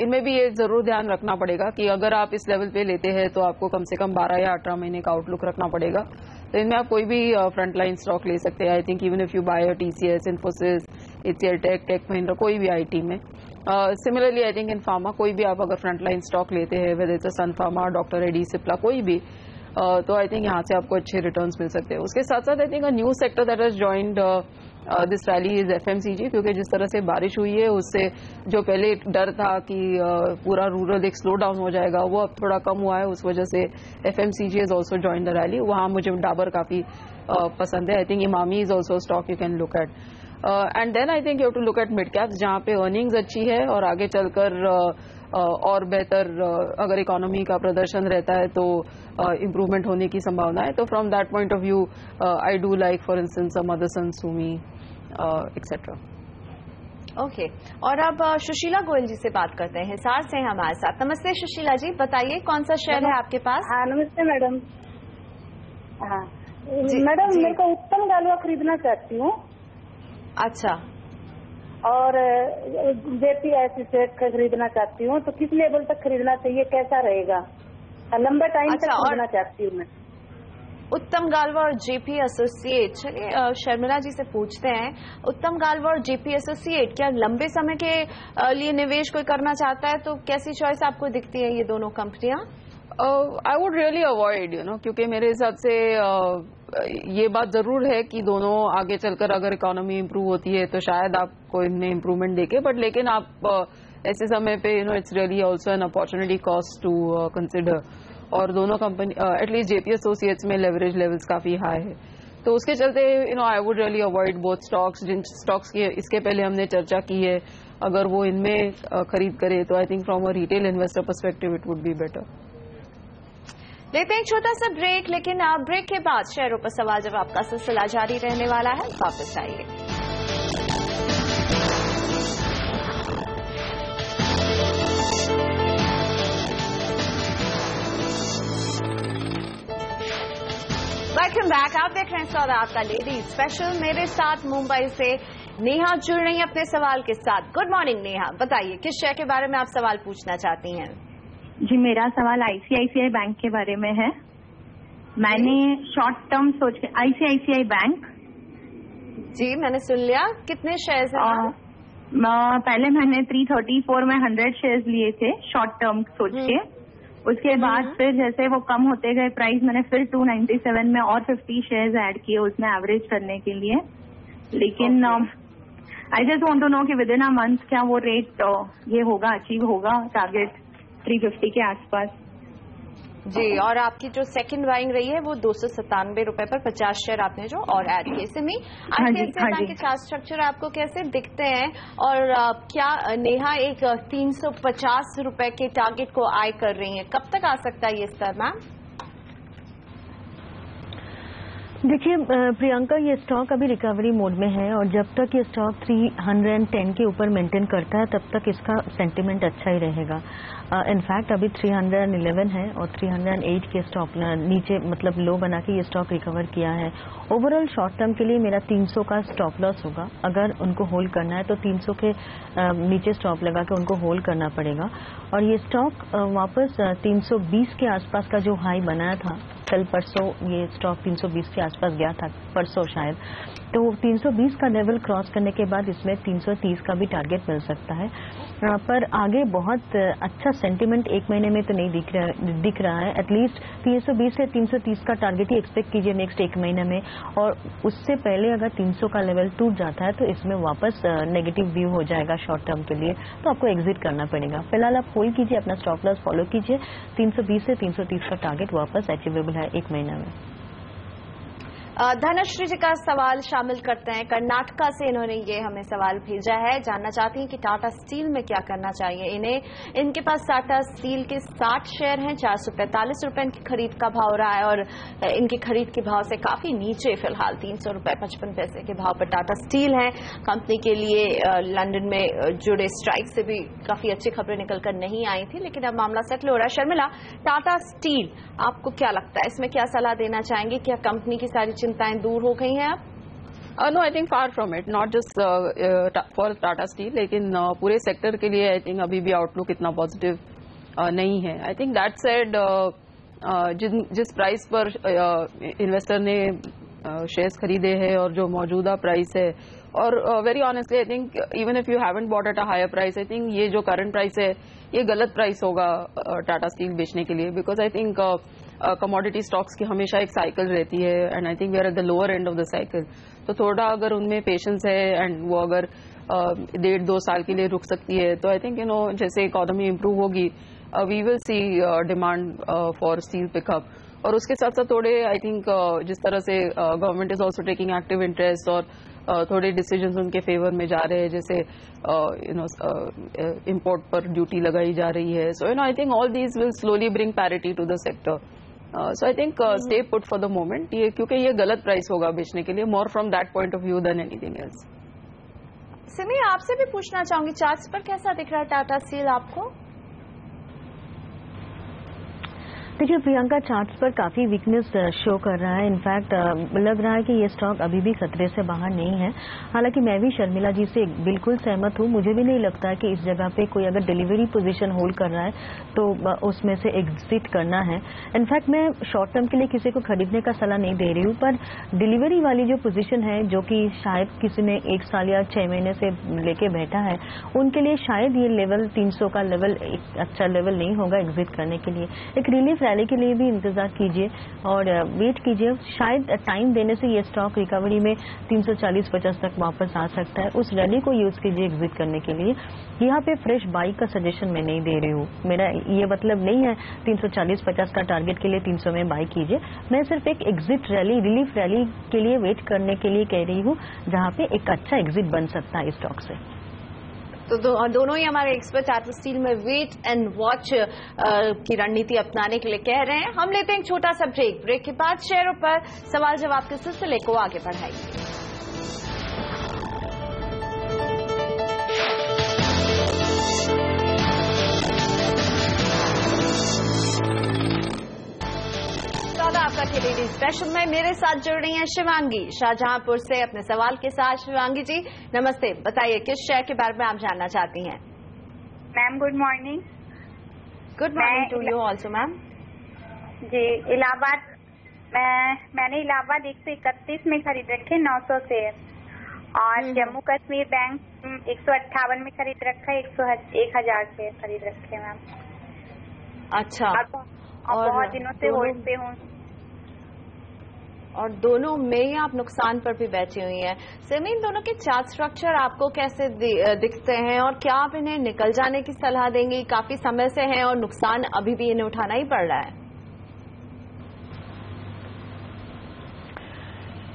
इनमें भी ये जरूर ध्यान रखना पड़ेगा कि अगर आप इस लेवल पे लेते हैं तो आपको कम से कम 12 या 18 महीने का आउटलुक रखना पड़ेगा। तो इनमें आप कोई भी फ्रंट लाइन स्टॉक ले सकते हैं। I think even if you buy TCS, Infosys, HCL tech Mahindra, कोई भी IT में। Similarly I think in pharma कोई भी आप अगर फ्रंट लाइन स्टॉक लेते हैं, वेदर इट्स सन फार्मा, डॉक्टर रेड्डीज, सिप्ला, कोई भी, तो आई थिंक यहाँ से आपको अच्छे रिटर्न्स मिल सकते हैं। उसके साथ साथ I think a new sector that has joined this rally is FMCG, क्योंकि जिस तरह से बारिश हुई है उससे जो पहले डर था कि पूरा रूरल एक स्लो डाउन हो जाएगा, वो अब थोड़ा कम हुआ है। उस वजह से FMCG is also join the rally. वहाँ मुझे डाबर काफी पसंद है। I think Emami is also stock you can look at. And then I think you have to look at mid caps, जहाँ पे अर्निंग्स अच्छी है और आगे चलकर और बेहतर अगर इकोनॉमी का प्रदर्शन रहता है तो इम्प्रूवमेंट होने की संभावना है। तो from that point of view I do like for instance Motherson, Sumi etcetera. Okay, और अब सुशीला गोयल जी से बात करते हैं, हिसार से हैं हमारे साथ। नमस्ते सुशीला जी, बताइए कौन सा शेयर है आपके पास? हाँ नमस्ते मैडम। हाँ मैडम, मेरे को उत्तम गालवा खरीदना चाहती हूँ। अच्छा, और JPIC शेयर खरीदना चाहती हूँ, तो किस लेवल तक खरीदना चाहिए, कैसा रहेगा? लंबा टाइम तक खरीदना चाहती हूँ मैं। उत्तम गालवा और JP एसोसिएट, चलिए शर्मिला जी से पूछते हैं, उत्तम गालवा और JP एसोसिएट क्या लंबे समय के लिए निवेश कोई करना चाहता है तो कैसी चॉइस आपको दिखती है ये दोनों कंपनियां? आई वुड रियली अवॉइड क्योंकि मेरे हिसाब से ये बात जरूर है कि दोनों आगे चलकर अगर इकोनॉमी इंप्रूव होती है तो शायद आपको इनमें इम्प्रूवमेंट देखे, बट लेकिन आप ऐसे समय पे it's really also an opportunity cost to consider. और दोनों कंपनी एटलीस्ट जेपी एसोसिएट्स में लेवरेज लेवल्स काफी हाई है, तो उसके चलते I would really avoid both stocks. जिन स्टॉक्स की इसके पहले हमने चर्चा की है, अगर वो इनमें खरीद करे तो I think from a retail investor perspective it would be better. लेते हैं एक छोटा सा ब्रेक, लेकिन ब्रेक के बाद शेयरों पर सवाल जवाब का सिलसिला जारी रहने वाला है। वापस आइए। Welcome back. आप देख रहे हैं सौदा आपका लेडी स्पेशल। मेरे साथ मुंबई से नेहा जुड़ रही हैं अपने सवाल के साथ। गुड मॉर्निंग नेहा, बताइए किस शेयर के बारे में आप सवाल पूछना चाहती हैं? जी, मेरा सवाल आईसीआईसीआई बैंक के बारे में है। मैंने शॉर्ट टर्म सोच के आईसीआईसीआई बैंक। जी, मैंने सुन लिया। कितने शेयर्स हैं? पहले मैंने 334 में 100 शेयर्स लिए थे शॉर्ट टर्म सोच के। उसके बाद फिर जैसे वो कम होते गए प्राइस, मैंने फिर 297 में और 50 शेयर्स ऐड किए उसमें एवरेज करने के लिए। लेकिन I just want to know कि विद इन अ मंथ क्या वो रेट ये होगा, अचीव होगा टारगेट 350 के आसपास। जी, और आपकी जो सेकंड बाइंग रही है वो 297 रुपए पर 50 शेयर आपने जो और ऐड किए। सिमी, आईसीआईसीआई बैंक के चार्ट स्ट्रक्चर आपको कैसे दिखते हैं, और क्या नेहा एक 350 रुपए के टारगेट को आई कर रही हैं? कब तक आ सकता है ये स्तर मैम? देखिए प्रियंका, ये स्टॉक अभी रिकवरी मोड में है और जब तक ये स्टॉक 310 के ऊपर मेंटेन करता है तब तक इसका सेंटीमेंट अच्छा ही रहेगा। इनफैक्ट अभी 311 है और 308 के स्टॉक नीचे मतलब लो बना के ये स्टॉक रिकवर किया है। ओवरऑल शॉर्ट टर्म के लिए मेरा 300 का स्टॉप लॉस होगा। अगर उनको होल्ड करना है तो 300 के नीचे स्टॉप लगा के उनको होल्ड करना पड़ेगा। और ये स्टॉक वापस 320 के आसपास का जो हाई बनाया था कल परसों, ये स्टॉक 320 के आसपास गया था परसों शायद, तो 320 का लेवल क्रॉस करने के बाद इसमें 330 का भी टारगेट मिल सकता है। पर आगे बहुत अच्छा सेंटीमेंट एक महीने में तो नहीं दिख रहा है। एटलीस्ट 320 से 330 का टारगेट ही एक्सपेक्ट कीजिए नेक्स्ट एक महीने में, और उससे पहले अगर 300 का लेवल टूट जाता है तो इसमें वापस नेगेटिव व्यू हो जाएगा शॉर्ट टर्म के लिए, तो आपको एग्जिट करना पड़ेगा। फिलहाल आप होल्ड कीजिए, अपना स्टॉप लॉस फॉलो कीजिए। 320 से 330 का टारगेट वापस अचीवेबल है एक महीना में। धनश्री जी का सवाल शामिल करते हैं। कर्नाटका से इन्होंने ये हमें सवाल भेजा है, जानना चाहती हैं कि टाटा स्टील में क्या करना चाहिए इन्हें। इनके पास टाटा स्टील के 60 शेयर हैं, 445 रुपए इनकी खरीद का भाव रहा है और इनके खरीद के भाव से काफी नीचे फिलहाल 300 रुपए 55 पैसे के भाव पर टाटा स्टील है। कंपनी के लिए लंदन में जुड़े स्ट्राइक से भी काफी अच्छी खबरें निकलकर नहीं आई थी, लेकिन अब मामला सेटल हो रहा है। शर्मिला, टाटा स्टील आपको क्या लगता है, इसमें क्या सलाह देना चाहेंगे? क्या कंपनी की सारी चिंताएं दूर हो गई हैं अब? No, I think far from it, not just for Tata Steel, लेकिन पूरे सेक्टर के लिए आई थिंक अभी भी आउटलुक इतना पॉजिटिव नहीं है। आई थिंक दैट सेड जिस प्राइस पर इन्वेस्टर ने शेयर्स खरीदे हैं और जो मौजूदा प्राइस है, और very honestly I think even if you haven't bought at a higher price, I think ये जो करंट प्राइस है ये गलत प्राइस होगा टाटा स्टील बेचने के लिए, because I think commodity stocks की हमेशा एक साइकिल रहती है and I think we are at the lower end of the cycle. तो थोड़ा अगर उनमें पेशेंस है एंड वो अगर 1.5-2 साल के लिए रुक सकती है, तो आई थिंक जैसे इकोनॉमी इंप्रूव होगी we will see demand for steel pick up. और उसके साथ साथ थोड़े आई थिंक जिस तरह से government is also taking active interest और थोड़े डिसीजंस उनके फेवर में जा रहे हैं, जैसे इंपोर्ट पर ड्यूटी लगाई जा रही है। So I think all these will slowly bring parity to the sector. So I think stay put for the moment, ये क्योंकि ये गलत प्राइस होगा बेचने के लिए, more from that point of view then anything else. Simi, आपसे भी पूछना चाहूंगी, चार्ट्स पर कैसा दिख रहा है टाटा स्टील आपको? देखिए प्रियंका, चार्ट्स पर काफी वीकनेस शो कर रहा है। इनफैक्ट लग रहा है कि ये स्टॉक अभी भी खतरे से बाहर नहीं है। हालांकि मैं भी शर्मिला जी से बिल्कुल सहमत हूँ। मुझे भी नहीं लगता कि इस जगह पे कोई अगर डिलीवरी पोजीशन होल्ड कर रहा है तो उसमें से एग्जिट करना है। इनफैक्ट मैं शॉर्ट टर्म के लिए किसी को खरीदने का सलाह नहीं दे रही हूँ, पर डिलीवरी वाली जो पोजीशन है जो कि शायद किसी ने 1 साल या 6 महीने से लेके बैठा है, उनके लिए शायद ये लेवल 300 का लेवल एक अच्छा लेवल नहीं होगा एग्जिट करने के लिए। एक रिलीफ रैली के लिए भी इंतजार कीजिए और वेट कीजिए। शायद टाइम देने से ये स्टॉक रिकवरी में 340-50 तक वापस आ सकता है। उस रैली को यूज कीजिए एग्जिट करने के लिए। यहाँ पे फ्रेश बाई का सजेशन मैं नहीं दे रही हूँ। मेरा ये मतलब नहीं है 340-50 का टारगेट के लिए 300 में बाई कीजिए। मैं सिर्फ एक एग्जिट रैली, रिलीफ रैली के लिए वेट करने के लिए कह रही हूँ, जहाँ पे एक अच्छा एग्जिट बन सकता है स्टॉक से। तो दोनों ही हमारे एक्सपर्ट टाटा स्टील में वेट एंड वॉच की रणनीति अपनाने के लिए कह रहे हैं। हम लेते हैं एक छोटा सा ब्रेक। ब्रेक के बाद शेयरों पर सवाल जवाब के सिलसिले को आगे बढ़ाएंगे। आपका केडीडी स्पेशल में मेरे साथ जुड़ रही हैं शिवांगी शाहजहांपुर से अपने सवाल के साथ। शिवांगी जी नमस्ते, बताइए किस शेयर के बारे में आप जानना चाहती हैं? Ma'am good morning. Good morning to you also ma'am. जी इलाहाबाद, मैंने इलाहाबाद 131 में खरीद रखे 900 शेयर और जम्मू कश्मीर बैंक 158 में खरीद रखा है 1000 शेयर खरीद रखे मैम। अच्छा, और बहुत दिनों से होल्ड पे हूँ। और दोनों में ही आप नुकसान पर भी बैठी हुई हैं। सिमी, इन दोनों के चार्ट स्ट्रक्चर आपको कैसे दिखते हैं और क्या आप इन्हें निकल जाने की सलाह देंगी? काफी समय से हैं और नुकसान अभी भी इन्हें उठाना ही पड़ रहा है।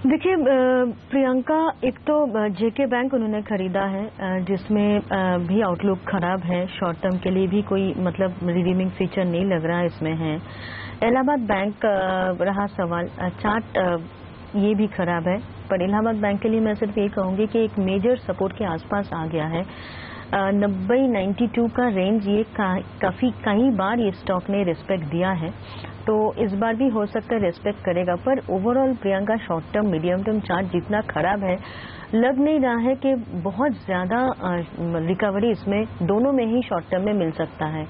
देखिए प्रियंका, एक तो जेके बैंक उन्होंने खरीदा है जिसमें भी आउटलुक खराब है। शॉर्ट टर्म के लिए भी कोई मतलब रिडीमिंग फीचर नहीं लग रहा इसमें है। इलाहाबाद बैंक रहा सवाल, चार्ट ये भी खराब है। पर इलाहाबाद बैंक के लिए मैं सिर्फ ये कहूंगी कि एक मेजर सपोर्ट के आसपास आ गया है। 90-92 का रेंज ये काफी कई बार ये स्टॉक ने रिस्पेक्ट दिया है, तो इस बार भी हो सकता है रिस्पेक्ट करेगा। पर overall Priyanka short term medium term chart जितना खराब है, लग नहीं रहा है कि बहुत ज्यादा रिकवरी इसमें दोनों में ही शॉर्ट टर्म में मिल सकता है।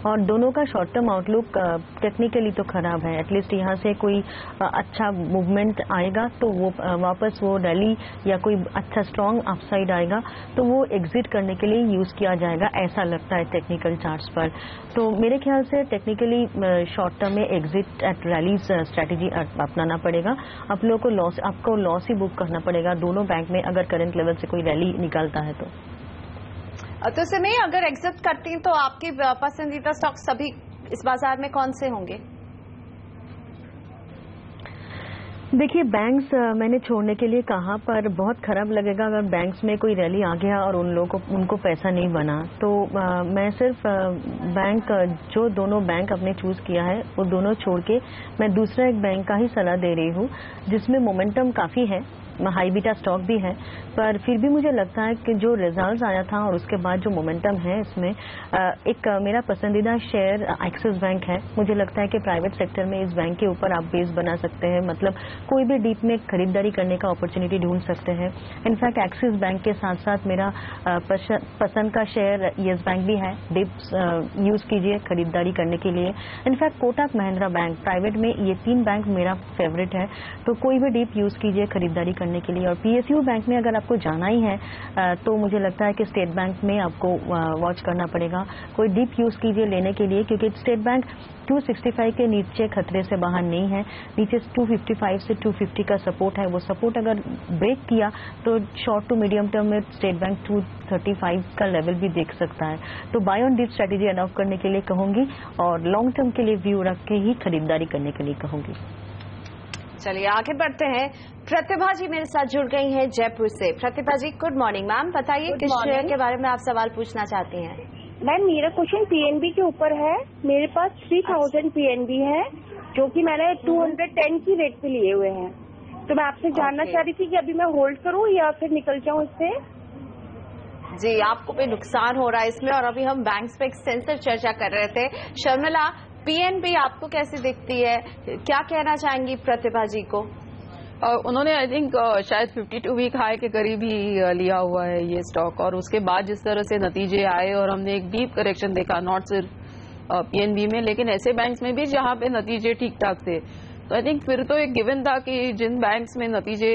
और दोनों का शॉर्ट टर्म आउटलुक टेक्निकली तो खराब है। एटलीस्ट यहाँ से कोई अच्छा मूवमेंट आएगा तो वो वापस वो रैली या कोई अच्छा स्ट्रांग अपसाइड आएगा तो वो एग्जिट करने के लिए यूज किया जाएगा, ऐसा लगता है टेक्निकल चार्ट्स पर। तो मेरे ख्याल से टेक्निकली शॉर्ट टर्म में एग्जिट एट रैलीज स्ट्रैटेजी अपनाना पड़ेगा। आप लोगों को आपको लॉस ही बुक करना पड़ेगा दोनों बैंक में अगर करंट लेवल से कोई रैली निकालता है तो सिमी, अगर एग्जिट करती हैं तो आपकी पसंदीदा स्टॉक सभी इस बाजार में कौन से होंगे? देखिए बैंक्स मैंने छोड़ने के लिए कहा, पर बहुत खराब लगेगा अगर बैंक्स में कोई रैली आ गया और उनको पैसा नहीं बना। तो मैं सिर्फ बैंक जो दोनों बैंक अपने चूज किया है वो दोनों छोड़ के मैं दूसरा एक बैंक का ही सलाह दे रही हूँ जिसमें मोमेंटम काफी है, हाई बीटा स्टॉक भी है। पर फिर भी मुझे लगता है कि जो रिजल्ट्स आया था और उसके बाद जो मोमेंटम है इसमें एक मेरा पसंदीदा शेयर एक्सिस बैंक है। मुझे लगता है कि प्राइवेट सेक्टर में इस बैंक के ऊपर आप बेस बना सकते हैं, मतलब कोई भी डीप में खरीदारी करने का अपॉर्चुनिटी ढूंढ सकते हैं। इनफैक्ट एक्सिस बैंक के साथ साथ मेरा पसंद का शेयर येस बैंक भी है। डिप्स यूज कीजिए खरीदारी करने के लिए। In fact Kotak Mahindra bank private में ये 3 बैंक मेरा फेवरेट है, तो कोई भी डीप यूज कीजिए खरीदारी करने के लिए। और पीएसयू बैंक में अगर आपको जाना ही है तो मुझे लगता है कि स्टेट बैंक में आपको वॉच करना पड़ेगा। कोई डीप यूज कीजिए लेने के लिए, क्योंकि स्टेट बैंक 265 के नीचे खतरे से बाहर नहीं है। नीचे 255 से 250 का सपोर्ट है, वो सपोर्ट अगर ब्रेक किया तो शॉर्ट टू मीडियम टर्म में स्टेट बैंक 235 का लेवल भी देख सकता है। तो buy on dip strategy adopt करने के लिए कहूंगी और लॉन्ग टर्म के लिए व्यू रख के ही खरीदारी करने के लिए कहूंगी। चलिए आगे बढ़ते हैं। प्रतिभा जी मेरे साथ जुड़ गई हैं जयपुर से। प्रतिभा जी गुड मॉर्निंग मैम, बताइए किस शेयर के बारे में आप सवाल पूछना चाहती हैं? मैम मेरा क्वेश्चन पीएनबी के ऊपर है। मेरे पास 3000 पीएनबी है जो कि मैंने 210 की रेट पे लिए हुए हैं, तो मैं आपसे जानना चाह रही थी कि अभी मैं होल्ड करूं या फिर निकल जाऊं इससे। जी आपको भी नुकसान हो रहा है इसमें, और अभी हम बैंक्स पे एक्सटेंसिव चर्चा कर रहे थे। शर्मिला, पीएनबी आपको कैसी दिखती है, क्या कहना चाहेंगी प्रतिभा जी को? उन्होंने आई थिंक शायद 52 वीक हाई के करीब ही लिया हुआ है ये स्टॉक, और उसके बाद जिस तरह से नतीजे आए और हमने एक डीप करेक्शन देखा, नॉट सिर्फ पीएनबी में लेकिन ऐसे बैंक्स में भी जहां पे नतीजे ठीक ठाक थे, तो आई थिंक फिर तो एक गिवन था कि जिन बैंक्स में नतीजे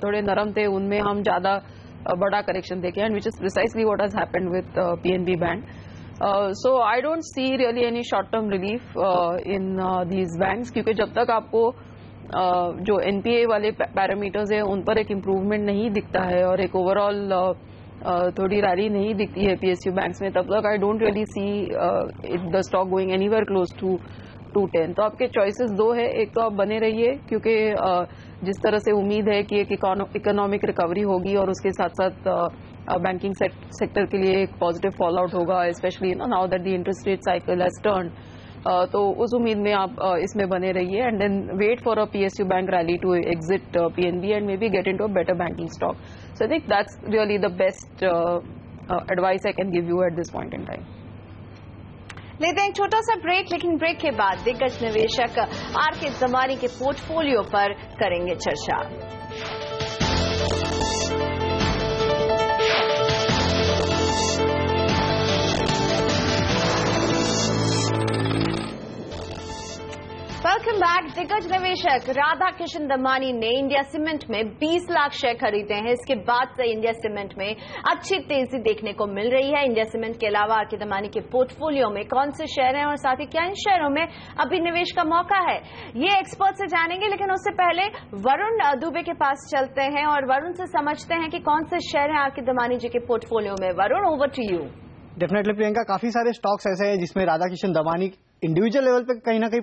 थोड़े नरम थे उनमें हम ज्यादा बड़ा करेक्शन देखें, and which is precisely what has happened with PNB bank. So I don't see really any short-term relief in these banks, क्योंकि जब तक आपको जो NPA वाले पैरामीटर्स हैं उन पर एक इम्प्रूवमेंट नहीं दिखता है और एक ओवरऑल थोड़ी रैली नहीं दिखती है PSU बैंक्स में, तब तक I don't really see the stock going anywhere close to 210. तो आपके चॉइसेस दो है, एक तो आप बने रहिए क्योंकि जिस तरह से उम्मीद है कि एक इकोनॉमिक रिकवरी होगी और उसके साथ साथ बैंकिंग सेक्टर के लिए एक पॉजिटिव फॉल आउट होगा, specially now that the interest rate cycle has turn. तो उस उम्मीद में आप इसमें बने रहिए and then wait for a PSU bank rally to exit PNB and maybe get into a better banking stock. So I think that's really the best advice I can give you at this point in time. लेते हैं एक छोटा सा break, लेकिन break के बाद दिग्गज निवेशक RK दमानी के पोर्टफोलियो पर करेंगे चर्चा. Welcome back. दिग्गज निवेशक राधा किशन दमानी ने इंडिया सीमेंट में 20 लाख शेयर खरीदे हैं. इसके बाद से इंडिया सीमेंट में अच्छी तेजी देखने को मिल रही है. इंडिया सीमेंट के अलावा RK दमानी के पोर्टफोलियो में कौन से शेयर हैं और साथ ही क्या इन शेयरों में अभी निवेश का मौका है, ये एक्सपर्ट से जानेंगे. लेकिन उससे पहले वरुण दुबे के पास चलते हैं और वरुण से समझते हैं कि कौन से शेयर हैं RK दमानी जी के पोर्टफोलियो में. Varun, over to you. Definitely Priyanka, काफी सारे स्टॉक्स ऐसे हैं जिसमें राधा किशन दमानी इंडिविजुअल लेवल पे कहीं ना कहीं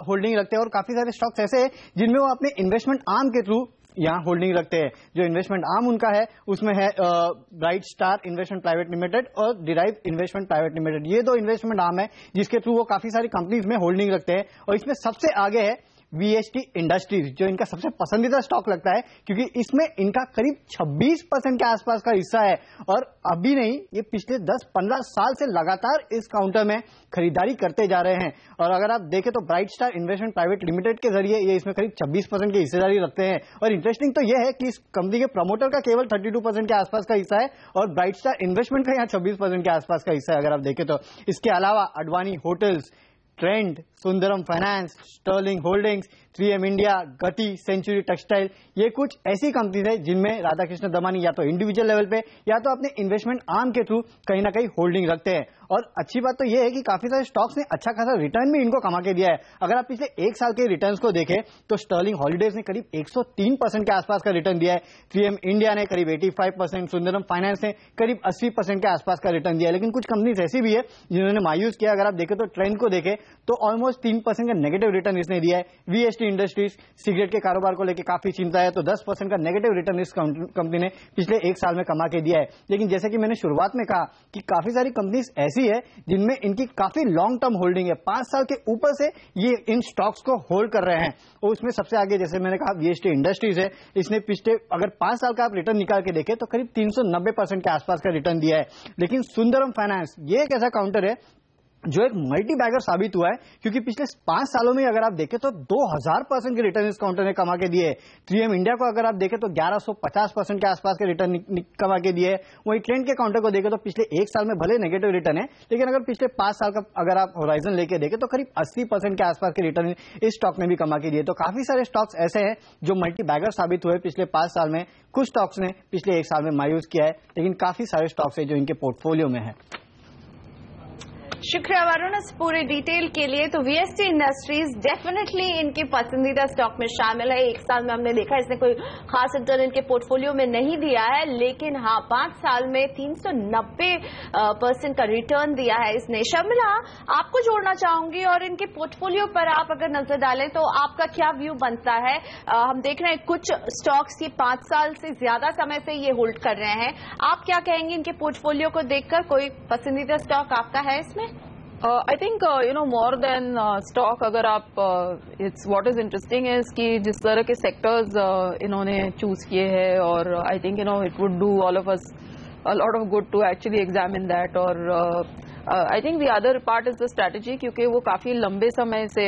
होल्डिंग रखते हैं और काफी सारे स्टॉक्स ऐसे हैं जिनमें वो अपने इन्वेस्टमेंट आर्म के थ्रू यहाँ होल्डिंग रखते हैं. जो इन्वेस्टमेंट आर्म उनका है उसमें है bright star investment private limited और डिराइव इन्वेस्टमेंट प्राइवेट लिमिटेड. ये दो इन्वेस्टमेंट आर्म है जिसके थ्रू वो काफी सारी कंपनीज में होल्डिंग रखते हैं. और इसमें सबसे आगे है VST इंडस्ट्रीज, जो इनका सबसे पसंदीदा स्टॉक लगता है क्योंकि इसमें इनका करीब 26% के आसपास का हिस्सा है. और अभी नहीं, ये पिछले 10-15 साल से लगातार इस काउंटर में खरीदारी करते जा रहे हैं. और अगर आप देखें तो bright star investment private limited के जरिए ये इसमें करीब 26% की हिस्सेदारी रखते हैं. और इंटरेस्टिंग तो यह है कि इस कंपनी के प्रमोटर का केवल 32% के आसपास का हिस्सा है और ब्राइट स्टार इन्वेस्टमेंट का यहाँ 26% के आसपास का हिस्सा है अगर आप देखें तो. इसके अलावा Advani hotels, Trent, Sundaram finance, sterling holdings, 3M India, Gati, century textile, ये कुछ ऐसी कंपनीज है जिनमें राधा कृष्ण दमानी या तो इंडिविजुअल लेवल पे या तो अपने इन्वेस्टमेंट आर्म के थ्रू कहीं ना कहीं होल्डिंग रखते हैं. और अच्छी बात तो यह है कि काफी सारे स्टॉक्स ने अच्छा खासा रिटर्न भी इनको कमा के दिया है. अगर आप पिछले एक साल के रिटर्न्स को देखें तो स्टर्लिंग हॉलीडेज ने करीब 103% के आसपास का रिटर्न दिया है. 3M इंडिया ने करीब 85%, सुंदरम फाइनेंस ने करीब 80% के आसपास का रिटर्न दिया है. लेकिन कुछ कंपनीज ऐसी भी है जिन्होंने मायूस किया. अगर आप देखें तो ट्रेंड को देखें तो ऑलमोस्ट 3% का नेगेटिव रिटर्न इसने दिया है. VST इंडस्ट्रीज, सिगरेट के कारोबार को लेकर काफी चिंता है तो 10% का नेगेटिव रिटर्न इस कंपनी ने पिछले एक साल में कमा के दिया है. लेकिन जैसे कि मैंने शुरुआत में कहा कि काफी सारी कंपनीज ऐसी है जिनमें इनकी काफी लॉन्ग टर्म होल्डिंग है. 5 साल के ऊपर से ये इन स्टॉक्स को होल्ड कर रहे हैं. और उसमें सबसे आगे जैसे मैंने कहा VST इंडस्ट्रीज है. इसने पिछले अगर 5 साल का आप रिटर्न निकाल के देखें तो करीब 390% के आसपास का रिटर्न दिया है. लेकिन सुंदरम फाइनेंस ये एक ऐसा काउंटर है जो एक मल्टी बैगर साबित हुआ है क्योंकि पिछले 5 सालों में अगर आप देखें तो 2000% के रिटर्न इस काउंटर ने कमा के दिए. 3M इंडिया को अगर आप देखें तो 1150% के आसपास के रिटर्न कमा के दिए. वहीं ट्रेंड के काउंटर को देखें तो पिछले एक साल में भले नेगेटिव रिटर्न है लेकिन अगर पिछले 5 साल का अगर आप होराइजन लेके देखें तो करीब 80% के आसपास के रिटर्न इस स्टॉक ने भी कमा के दिए. तो काफी सारे स्टॉक्स ऐसे हैं जो मल्टी बैगर साबित हुए पिछले 5 साल में. कुछ स्टॉक्स ने पिछले एक साल में मायूस किया है लेकिन काफी सारे स्टॉक्स है जो इनके पोर्टफोलियो में है. शुक्रिया वरुण इस पूरे डिटेल के लिए. तो VST इंडस्ट्रीज डेफिनेटली इनके पसंदीदा स्टॉक में शामिल है. एक साल में हमने देखा इसने कोई खास रिटर्न इनके पोर्टफोलियो में नहीं दिया है लेकिन हाँ 5 साल में 390% का रिटर्न दिया है इसने. शर्मिला, आपको जोड़ना चाहूंगी और इनके पोर्टफोलियो पर आप अगर नजर डालें तो आपका क्या व्यू बनता है. हम देख रहे हैं कुछ स्टॉक्स ये 5 साल से ज्यादा समय से ये होल्ड कर रहे हैं. आप क्या कहेंगे इनके पोर्टफोलियो को देखकर, कोई पसंदीदा स्टॉक आपका है इसमें? I think more than stock, अगर आप it's what is interesting is कि जिस तरह के sectors इन्होंने choose किए हैं और I think it would do all of us a lot of good to actually examine that. और I think the other part is the strategy क्योंकि वो काफी लंबे समय से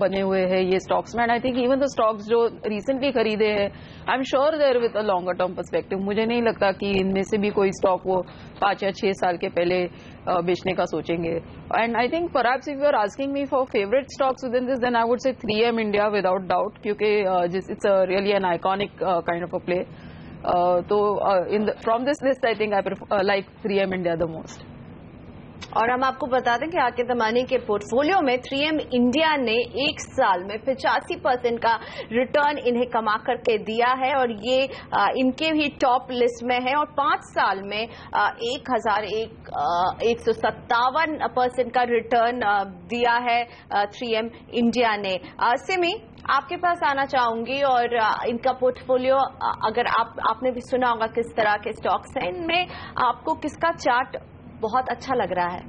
बने हुए हैं ये stocks में. And I think even the stocks जो recently खरीदे हैं I'm sure they're with a longer term perspective. मुझे नहीं लगता कि इनमें से भी कोई stock वो 5 या 6 साल के पहले बेचने का सोचेंगे. And I think perhaps if you are asking me for favorite stocks within this, then I would say 3M India without doubt क्योंकि it's a really an iconic kind of a play. So from this list I think I like 3M India the most. और हम आपको बता दें कि आके दमानी के portfolio में 3M इंडिया ने एक साल में 85% का रिटर्न इन्हें कमा करके दिया है और ये इनके ही टॉप लिस्ट में है और 5 साल में 1,157% का रिटर्न दिया है 3M इंडिया ने। सिमी, आपके पास आना चाहूंगी और इनका पोर्टफोलियो अगर आपने भी सुना होगा किस तरह के स्टॉक्स हैं, इनमें आपको किसका चार्ट बहुत अच्छा लग रहा है?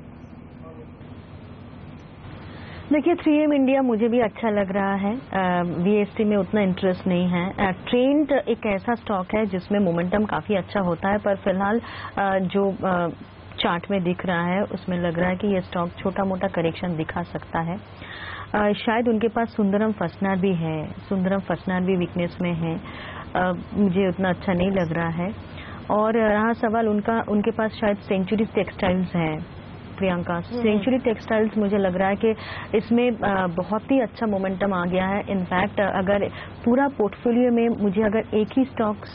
देखिए 3M इंडिया मुझे भी अच्छा लग रहा है। VST में उतना इंटरेस्ट नहीं है। ट्रेंड एक ऐसा स्टॉक है जिसमें मोमेंटम काफी अच्छा होता है, पर फिलहाल जो चार्ट में दिख रहा है उसमें लग रहा है कि ये स्टॉक छोटा मोटा करेक्शन दिखा सकता है। शायद उनके पास सुंदरम फसनार भी है, सुंदरम फसनार भी वीकनेस में है, मुझे उतना अच्छा नहीं लग रहा है। और रहा सवाल उनके पास शायद सेंचुरी टेक्सटाइल्स है। प्रियंका, सेंचुरी टेक्सटाइल्स मुझे लग रहा है कि इसमें बहुत ही अच्छा मोमेंटम आ गया है। इनफैक्ट अगर पूरा पोर्टफोलियो में मुझे अगर एक ही स्टॉक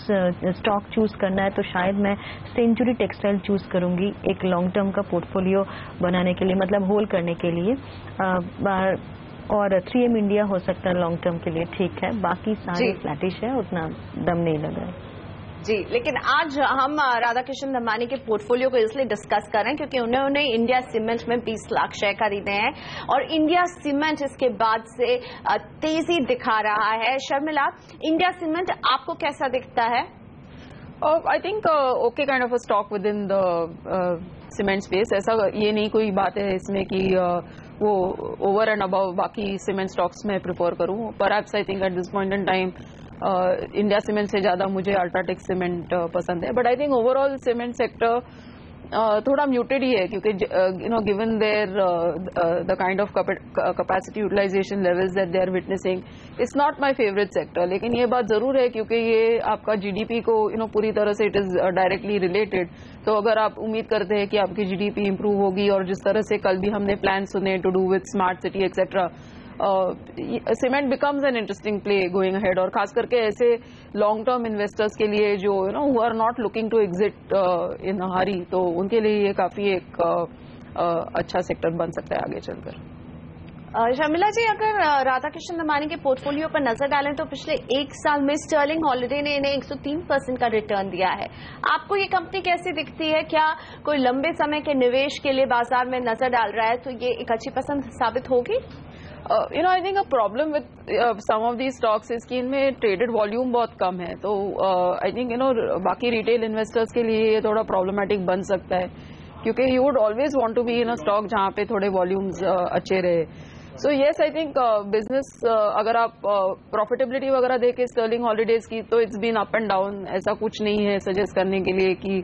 चूज करना है तो शायद मैं सेंचुरी टेक्सटाइल चूज करूंगी एक लॉन्ग टर्म का पोर्टफोलियो बनाने के लिए, मतलब होल्ड करने के लिए। और 3M इंडिया हो सकता है लॉन्ग टर्म के लिए ठीक है, बाकी सारे फ्लैटिश है, उतना दम नहीं लग रहा है। जी, लेकिन आज हम राधाकिशन दमानी के पोर्टफोलियो को इसलिए डिस्कस कर रहे हैं क्योंकि उन्होंने इंडिया सीमेंट में 20 लाख शेयर खरीदे हैं और इंडिया सीमेंट इसके बाद से तेजी दिखा रहा है। शर्मिला, इंडिया सीमेंट आपको कैसा दिखता है? I think okay kind of a stock within the cement space. ऐसा ये नहीं कोई बात है इसमें कि वो ओवर एंड अबव बाकी सीमेंट स्टॉक्स में प्रिफर करूं। Perhaps I think at this point in time India cement से ज्यादा मुझे अल्ट्राटेक सीमेंट पसंद है। But I think overall cement sector थोड़ा म्यूटेड ही है क्योंकि given there the kind of capacity utilisation levels that they are witnessing, it's not my favourite sector. लेकिन ये बात जरूर है क्योंकि ये आपका जीडीपी को पूरी तरह से इट इज डायरेक्टली रिलेटेड। तो अगर आप उम्मीद करते हैं कि आपकी जीडीपी इंप्रूव होगी और जिस तरह से कल भी हमने प्लान सुने to do with smart city etcetera, cement becomes an interesting play going ahead. और खास करके ऐसे लॉन्ग टर्म इन्वेस्टर्स के लिए जो who are not looking to exit in a hurry, तो उनके लिए ये काफी एक अच्छा सेक्टर बन सकता है आगे चलकर। शर्मिला जी, अगर राधाकिशन दमानी के पोर्टफोलियो पर नजर डालें तो पिछले एक साल में स्टर्लिंग हॉलिडे ने इन्हें 103% का रिटर्न दिया है। आपको ये कंपनी कैसी दिखती है? क्या कोई लंबे समय के निवेश के लिए बाजार में नजर डाल रहा है तो ये एक अच्छी पसंद साबित होगी? I think a problem with some of these stocks is कि इनमें ट्रेडेड वॉल्यूम बहुत कम है। तो I think बाकी रिटेल इन्वेस्टर्स के लिए ये थोड़ा प्रॉब्लमेटिक बन सकता है क्योंकि you would always want to be in a stock जहाँ पे थोड़े वॉल्यूम्स अच्छे रहे। So yes, I think business अगर आप प्रॉफिटेबिलिटी वगैरह देखे स्टर्लिंग हॉलीडेज की तो it's been up and down. ऐसा कुछ नहीं है सजेस्ट करने के लिए कि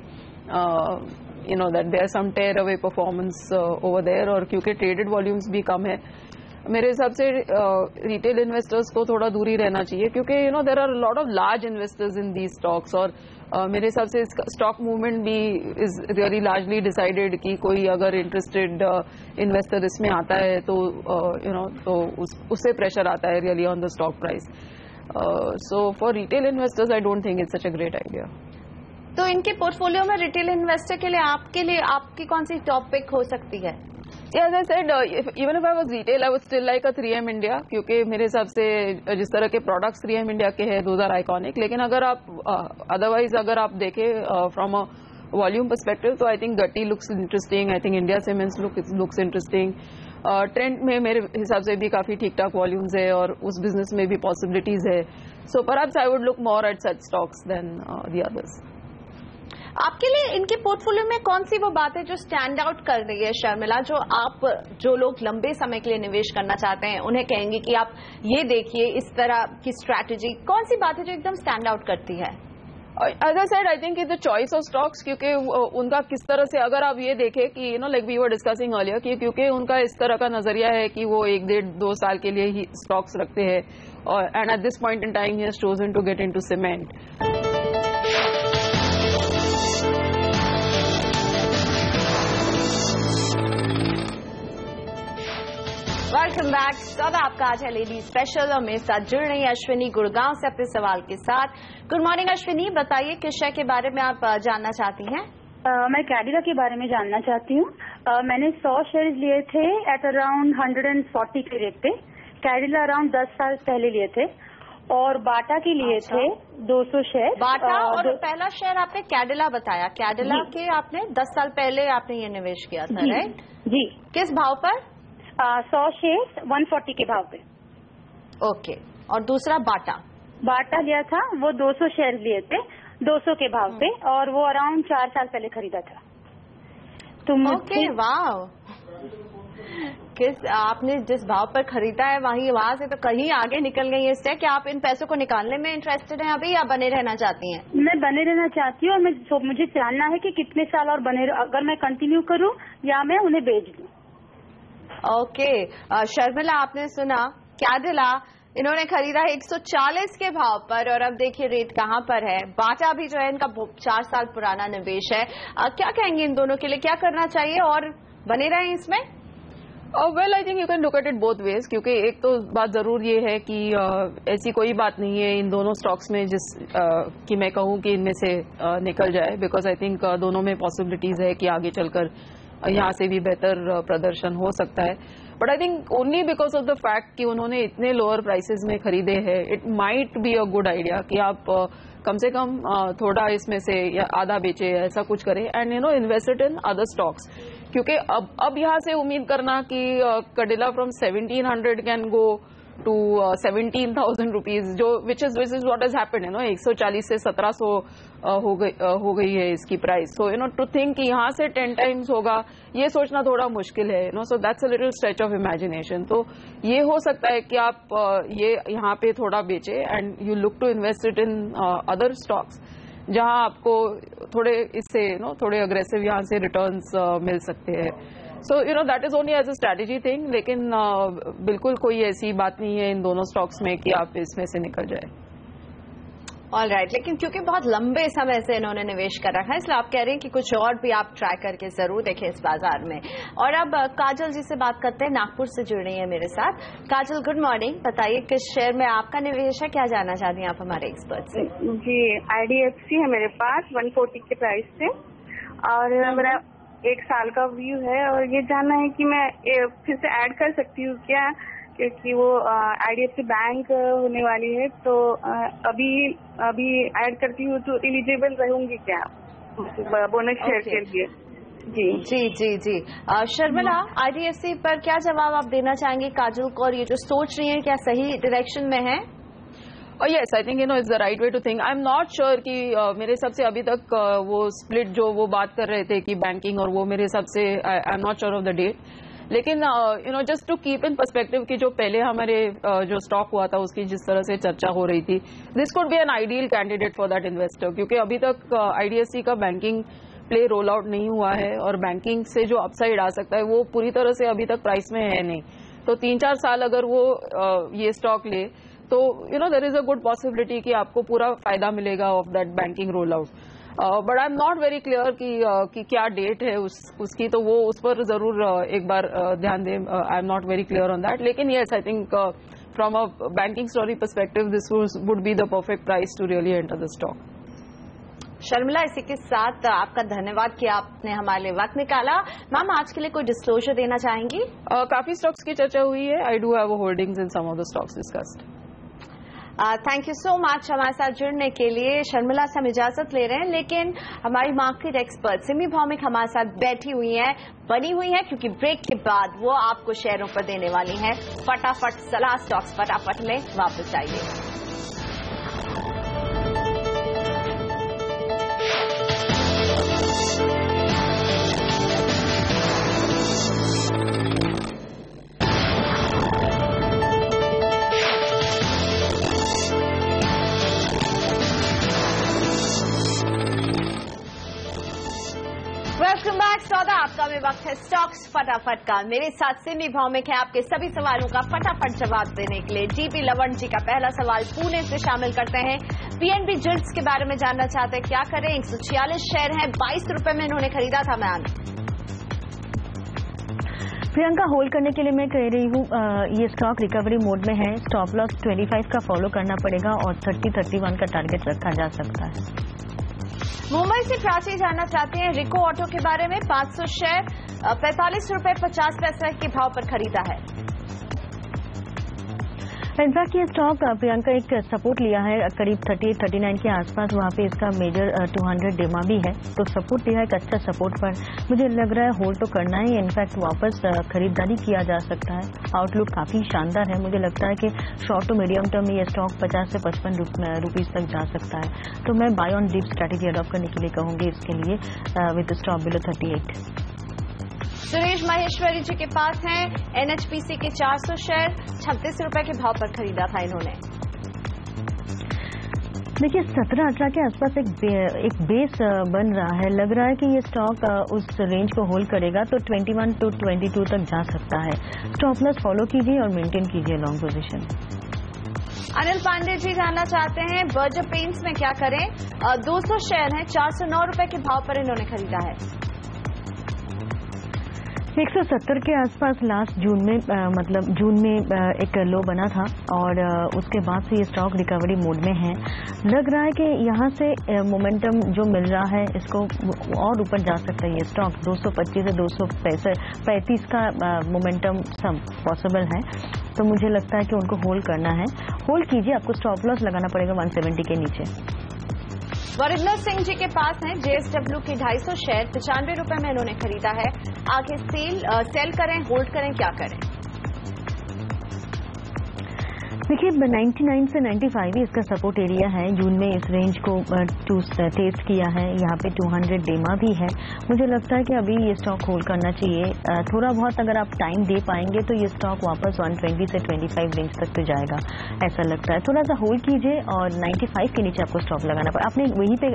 that there some tear away performance over there. और क्योंकि ट्रेडेड वॉल्यूम्स भी कम है, मेरे हिसाब से रिटेल इन्वेस्टर्स को थोड़ा दूरी रहना चाहिए क्योंकि there are lot of large investors in these stocks. और मेरे हिसाब से स्टॉक मूवमेंट भी इज रियली लार्जली डिसाइडेड कि कोई अगर इंटरेस्टेड इन्वेस्टर इसमें आता है तो तो उससे प्रेशर आता है really on the stock price. So for retail investors I don't think it's such a great idea. तो इनके पोर्टफोलियो में रिटेल इन्वेस्टर के लिए आपकी कौन सी टॉप पिक हो सकती है? As I said, even if I was retail, I would still like a 3M India क्योंकि मेरे हिसाब से जिस तरह के प्रोडक्ट्स 3M India के हैं those are iconic। लेकिन अगर आप otherwise अगर आप देखें from a volume perspective तो I think Gatti looks interesting, I think India Cements looks interesting। Trend में मेरे हिसाब से भी काफी ठीक ठाक वॉल्यूम्स है और उस बिजनेस में भी पॉसिबिलिटीज है। So perhaps I would look more at such stocks than the others. आपके लिए इनके पोर्टफोलियो में कौन सी वो बात है जो स्टैंड आउट कर रही है शर्मिला, जो लोग लंबे समय के लिए निवेश करना चाहते हैं उन्हें कहेंगे कि आप ये देखिए इस तरह की स्ट्रैटेजी, कौन सी बात है जो एकदम स्टैंड आउट करती है? As I said, I think it's the choice of stocks क्योंकि उनका किस तरह से अगर आप ये देखें कि like we were discussing earlier कि क्योंकि उनका इस तरह का नजरिया है कि वो 1-1.5-2 साल के लिए ही स्टॉक्स रखते हैं और and at this point in time he has chosen to get into cement. Welcome back. स्वागत आपका आज है लेडी स्पेशल और मेरे साथ जुड़ रही है अश्विनी गुड़गांव से अपने सवाल के साथ। गुड मॉर्निंग अश्विनी, बताइए किस शेयर के बारे में आप जानना चाहती हैं? मैं कैडिला के बारे में जानना चाहती हूँ। मैंने 100 शेयर्स लिए थे एट अराउंड 140 के रेट पे। कैडिला अराउंड 10 साल पहले लिए थे और बाटा के लिए थे 200 शेयर। बाटा और पहला शेयर आपने कैडिला बताया। कैडिला के आपने 10 साल पहले आपने ये निवेश किया था, राइट? जी। किस भाव पर? 100 शेयर 140 के भाव पे। ओके। और दूसरा बाटा लिया था, वो 200 शेयर लिए थे 200 के भाव पे और वो अराउंड 4 साल पहले खरीदा था। तो ओके, वाव। आपने जिस भाव पर खरीदा है वहां से तो कहीं आगे निकल गई है। इससे क्या आप इन पैसों को निकालने में इंटरेस्टेड हैं अभी या बने रहना चाहती हैं? मैं बने रहना चाहती हूँ और मुझे जानना है कि कितने साल और बने, अगर मैं कंटिन्यू करूँ या मैं उन्हें बेच दूँ। ओके। शर्मिला, आपने सुना कैडिला इन्होंने खरीदा है 140 के भाव पर और अब देखिए रेट कहां पर है। बाटा भी जो है इनका 4 साल पुराना निवेश है। क्या कहेंगे इन दोनों के लिए, क्या करना चाहिए और बने रहें इसमें? Well, I think you can look at it both ways, क्योंकि एक तो बात जरूर ये है कि ऐसी कोई बात नहीं है इन दोनों स्टॉक्स में कि मैं कहूँ कि इनमें से निकल जाए, बिकॉज आई थिंक दोनों में पॉसिबिलिटीज है कि आगे चलकर यहाँ से भी बेहतर प्रदर्शन हो सकता है। But I think only because of the fact कि उन्होंने इतने लोअर प्राइसेस में खरीदे हैं, it might be a good idea कि आप कम से कम थोड़ा इसमें से या आधा बेचे, ऐसा कुछ करें and invested in other stocks. क्योंकि अब यहाँ से उम्मीद करना कि Cadila from 1700 can go to 17,000 rupees, जो which is what has happened, 140 से 1700 हो गई है इसकी प्राइस। सो टू थिंक कि यहाँ से 10 टाइम्स होगा, ये सोचना थोड़ा मुश्किल है। So that's a little stretch of imagination. तो ये हो सकता है कि आप ये यहाँ पे थोड़ा बेचे and you look to invest it in other stocks, जहां आपको थोड़े इससे थोड़े अग्रेसिव यहाँ से रिटर्न्स मिल सकते हैं। So that is only as a strategy thing, लेकिन बिल्कुल कोई ऐसी बात नहीं है इन दोनों स्टॉक्स में कि आप इसमें से निकल जाए। ऑलराइट, लेकिन क्योंकि बहुत लंबे समय से इन्होंने निवेश कर रखा है, इसलिए आप कह रहे हैं कि कुछ और भी आप ट्राई करके जरूर देखें इस बाजार में। और अब काजल जी से बात करते हैं, नागपुर से जुड़ रही है मेरे साथ। काजल, गुड मॉर्निंग। बताइए किस शेयर में आपका निवेश है, क्या जानना चाहती हैं आप हमारे एक्सपर्ट से? जी, IDFC है मेरे पास 140 के प्राइस से और मेरा 1 साल का व्यू है और ये जानना है कि मैं फिर से ऐड कर सकती हूँ क्या, क्योंकि वो IDFC बैंक होने वाली है, तो अभी ऐड करती हूँ तो एलिजिबल रहूंगी क्या बोनस शेयर के लिए? जी जी जी जी। शर्मिला, IDFC पर क्या जवाब आप देना चाहेंगे काजल को, और ये जो सोच रही है क्या सही डायरेक्शन में है? Yes, I think it's the right way to think. I am not sure कि मेरे हिसाब से अभी तक वो स्प्लिट जो वो बात कर रहे थे कि बैंकिंग, और वो मेरे हिसाब से I am not sure of the date. लेकिन just to keep in perspective की जो पहले हमारे जो स्टॉक हुआ था उसकी जिस तरह से चर्चा हो रही थी, this could be an ideal candidate for that investor, क्योंकि अभी तक IDFC का बैंकिंग प्ले रोल आउट नहीं हुआ है और बैंकिंग से जो अपसाइड आ सकता है वो पूरी तरह से अभी तक प्राइस में है नहीं। तो 3-4 साल अगर वो ये स्टॉक ले तो there is a good possibility कि आपको पूरा फायदा मिलेगा of that banking roll out. But I am not very clear कि क्या डेट है उसकी, तो वो उस पर जरूर एक बार ध्यान दें। I am not very clear on that, लेकिन yes, I think from a banking story perspective this would be the perfect price to really enter the stock. Sharmila, इसी के साथ आपका धन्यवाद कि आपने हमारे लिए वक्त निकाला। मैम, आज के लिए कोई डिस्क्लोजर देना चाहेंगी? काफी स्टॉक्स की चर्चा हुई है। I do have holdings in some of the stocks discussed. Thank you so much हमारे साथ जुड़ने के लिए। शर्मिला से हम इजाजत ले रहे हैं, लेकिन हमारी मार्केट एक्सपर्ट सिमी भौमिक हमारे साथ बैठी हुई हैं, बनी हुई हैं, क्योंकि ब्रेक के बाद वो आपको शेयरों पर देने वाली हैं फटाफट सलाह। स्टॉक्स फटाफट लें, वापस आइए। Welcome back. सौदा आपका में वक्त है स्टॉक्स फटाफट का। मेरे साथ सिमी भौमिक है आपके सभी सवालों का फटाफट जवाब देने के लिए। DP लवण जी का पहला सवाल पुणे से शामिल करते हैं। PNB जिल्ट्स के बारे में जानना चाहते हैं, क्या करें? 146 शेयर हैं, 22 रुपए में इन्होंने खरीदा था। मैम प्रियंका, होल्ड करने के लिए मैं कह रही हूँ ये स्टॉक रिकवरी मोड में है। स्टॉप लॉस 25 का फॉलो करना पड़ेगा और 30-31 का टारगेट रखा जा सकता है। मुंबई से प्राची जानना चाहते हैं रिको ऑटो के बारे में। 500 शेयर 45 रुपए 50 पैसे के भाव पर खरीदा है। इनफैक्ट ये स्टॉक प्रियंका एक सपोर्ट लिया है करीब 38-39 के आसपास, वहाँ पे इसका मेजर 200 डेमा भी है, तो सपोर्ट लिया है एक अच्छा सपोर्ट पर। मुझे लग रहा है होल्ड तो करना ही, इनफैक्ट वापस खरीदारी किया जा सकता है। आउटलुक काफी शानदार है, मुझे लगता है कि शॉर्ट टू मीडियम टर्म में ये स्टॉक 50 से 55 रुपीज तक जा सकता है। तो मैं buy on dip strategy adopt करने के लिए कहूंगी इसके लिए with stop below 38। Suresh Maheshwari ji के पास हैं एनएचपीसी के 400 शेयर 36 रुपए के भाव पर खरीदा था इन्होंने। देखिए 17-18 के आसपास एक बेस बन रहा है, लग रहा है कि ये स्टॉक उस रेंज को होल्ड करेगा तो 21 to 22 तक जा सकता है। स्टॉप लॉस फॉलो कीजिए और मेंटेन कीजिए लॉन्ग पोजीशन। अनिल पांडे जी जानना चाहते हैं बर्जर पेंट्स में क्या करें। 200 शेयर हैं 409 रुपए के भाव पर इन्होंने खरीदा है। 170 के आसपास लास्ट जून में जून में एक लो बना था और उसके बाद से ये स्टॉक रिकवरी मोड में है। लग रहा है कि यहाँ से मोमेंटम जो मिल रहा है इसको और ऊपर जा सकता है ये स्टॉक। 225 से 235 का मोमेंटम सब पॉसिबल है, तो मुझे लगता है कि उनको होल्ड करना है। होल्ड कीजिए, आपको स्टॉप लॉस लगाना पड़ेगा 170 के नीचे। वरिंदर सिंह जी के पास हैं जेएसडब्ल्यू के 250 शेयर 95 रुपए में इन्होंने खरीदा है। आगे सेल करें, होल्ड करें, क्या करें? देखिए 99 से 95 ही इसका सपोर्ट एरिया है। जून में इस रेंज को टेस्ट किया है, यहाँ पे 200 डेमा भी है। मुझे लगता है कि अभी ये स्टॉक होल्ड करना चाहिए। थोड़ा बहुत अगर आप टाइम दे पाएंगे तो ये स्टॉक वापस 120 से 25 रेंज तक तो जाएगा, ऐसा लगता है। थोड़ा सा होल्ड कीजिए और 95 के नीचे आपको स्टॉप लगाना पड़ेगा। आपने वहीं पे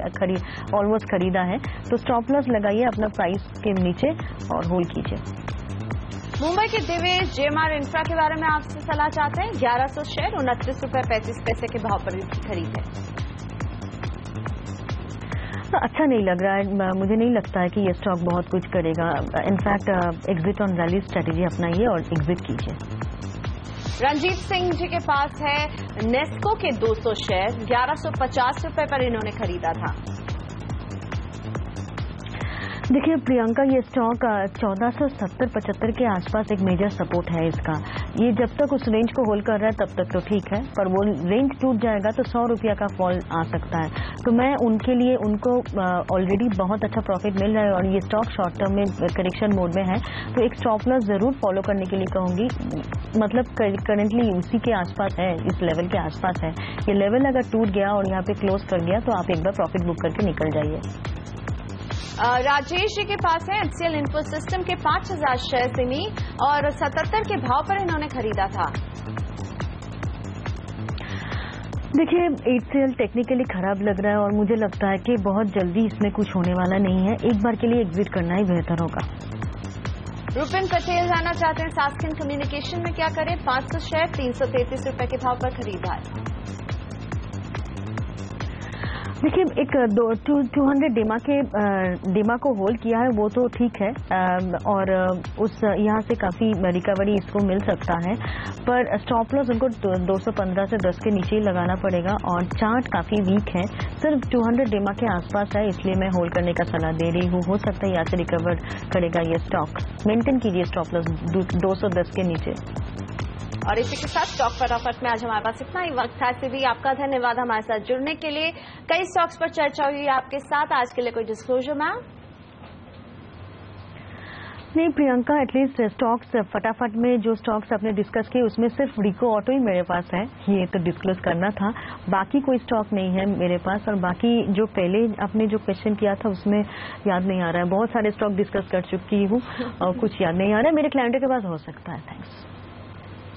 ऑलमोस्ट खरीदा है तो स्टॉप लॉस लगाइए अपना प्राइस के नीचे और होल्ड कीजिए। मुंबई के दिवेश जेएमआर इंफ्रा के बारे में आपसे सलाह चाहते हैं। 1100 शेयर 29 रुपए 35 पैसे के भाव पर इसकी खरीद है। तो अच्छा नहीं लग रहा है, मुझे नहीं लगता है कि ये स्टॉक बहुत कुछ करेगा। In fact exit on rally strategy अपनाइए और एग्जिट कीजिए। रंजीत सिंह जी के पास है नेस्को के 200 शेयर 1150 रुपए पर इन्होंने खरीदा था। देखिए प्रियंका, ये स्टॉक 1470-75 के आसपास एक मेजर सपोर्ट है इसका। ये जब तक उस रेंज को होल्ड कर रहा है तब तक तो ठीक है, पर वो रेंज टूट जाएगा तो 100 रुपया का फॉल आ सकता है। तो मैं उनके लिए उनको ऑलरेडी बहुत अच्छा प्रॉफिट मिल रहा है और ये स्टॉक शॉर्ट टर्म में करेक्शन मोड में है, तो एक स्टॉप लॉस जरूर फॉलो करने के लिए कहूंगी। मतलब करेंटली उसी के आसपास है, इस लेवल के आसपास है। ये लेवल अगर टूट गया और यहाँ पे क्लोज कर गया तो आप एक बार प्रॉफिट बुक करके निकल जाइए। राजेश जी के पास है एचसीएल इन्फोसिस्टम के 5000 शेयर सिमी और 77 के भाव पर इन्होंने खरीदा था। देखिए एचसीएल टेक्निकली खराब लग रहा है और मुझे लगता है कि बहुत जल्दी इसमें कुछ होने वाला नहीं है। एक बार के लिए एग्जिट करना ही बेहतर होगा। रुपिन पटेल जानना चाहते हैं सास्किन कम्युनिकेशन में क्या करें। 500 शेयर 333 रुपए के भाव पर खरीदा है। देखिए एक 200 डेमा को होल्ड किया है, वो तो ठीक है और उस यहाँ से काफी रिकवरी इसको मिल सकता है, पर स्टॉप लॉस उनको 215 से 10 के नीचे ही लगाना पड़ेगा और चार्ट काफी वीक है। सिर्फ 200 डेमा के आसपास है, इसलिए मैं होल्ड करने का सलाह दे रही हूँ। हो सकता है यहाँ से रिकवर करेगा ये स्टॉक। मेंटेन कीजिए स्टॉप लॉस 210 के नीचे। और इसी के साथ स्टॉक फटाफट में आज हमारे पास इतना ही वक्त था। ऐसे भी आपका धन्यवाद हमारे साथ जुड़ने के लिए। कई स्टॉक्स पर चर्चा हुई आपके साथ। आज के लिए कोई डिस्क्लोजर मैम? नहीं प्रियंका, एटलीस्ट स्टॉक्स फटाफट में जो स्टॉक्स आपने डिस्कस किए उसमें सिर्फ रिको ऑटो ही मेरे पास है, ये तो डिस्क्लोज करना था। बाकी कोई स्टॉक नहीं है मेरे पास और बाकी जो पहले आपने जो क्वेश्चन किया था उसमें याद नहीं आ रहा है। बहुत सारे स्टॉक डिस्कस कर चुकी हूँ और कुछ याद नहीं आ रहा है। मेरे क्लाइंटों के पास हो सकता है। थैंक्स।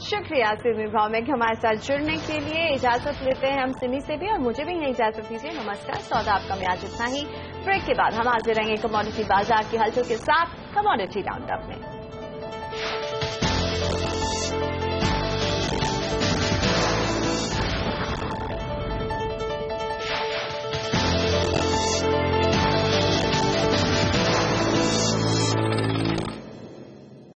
शुक्रिया सिमी भौमिक हमारे साथ जुड़ने के लिए। इजाजत लेते हैं हम सिमी से भी और मुझे भी इजाजत दीजिए। नमस्कार। सौदा आपका में आज इतना ही। ब्रेक के बाद हम हाजिर रहेंगे कमोडिटी बाजार की हलचल के साथ कमोडिटी राउंड अप में।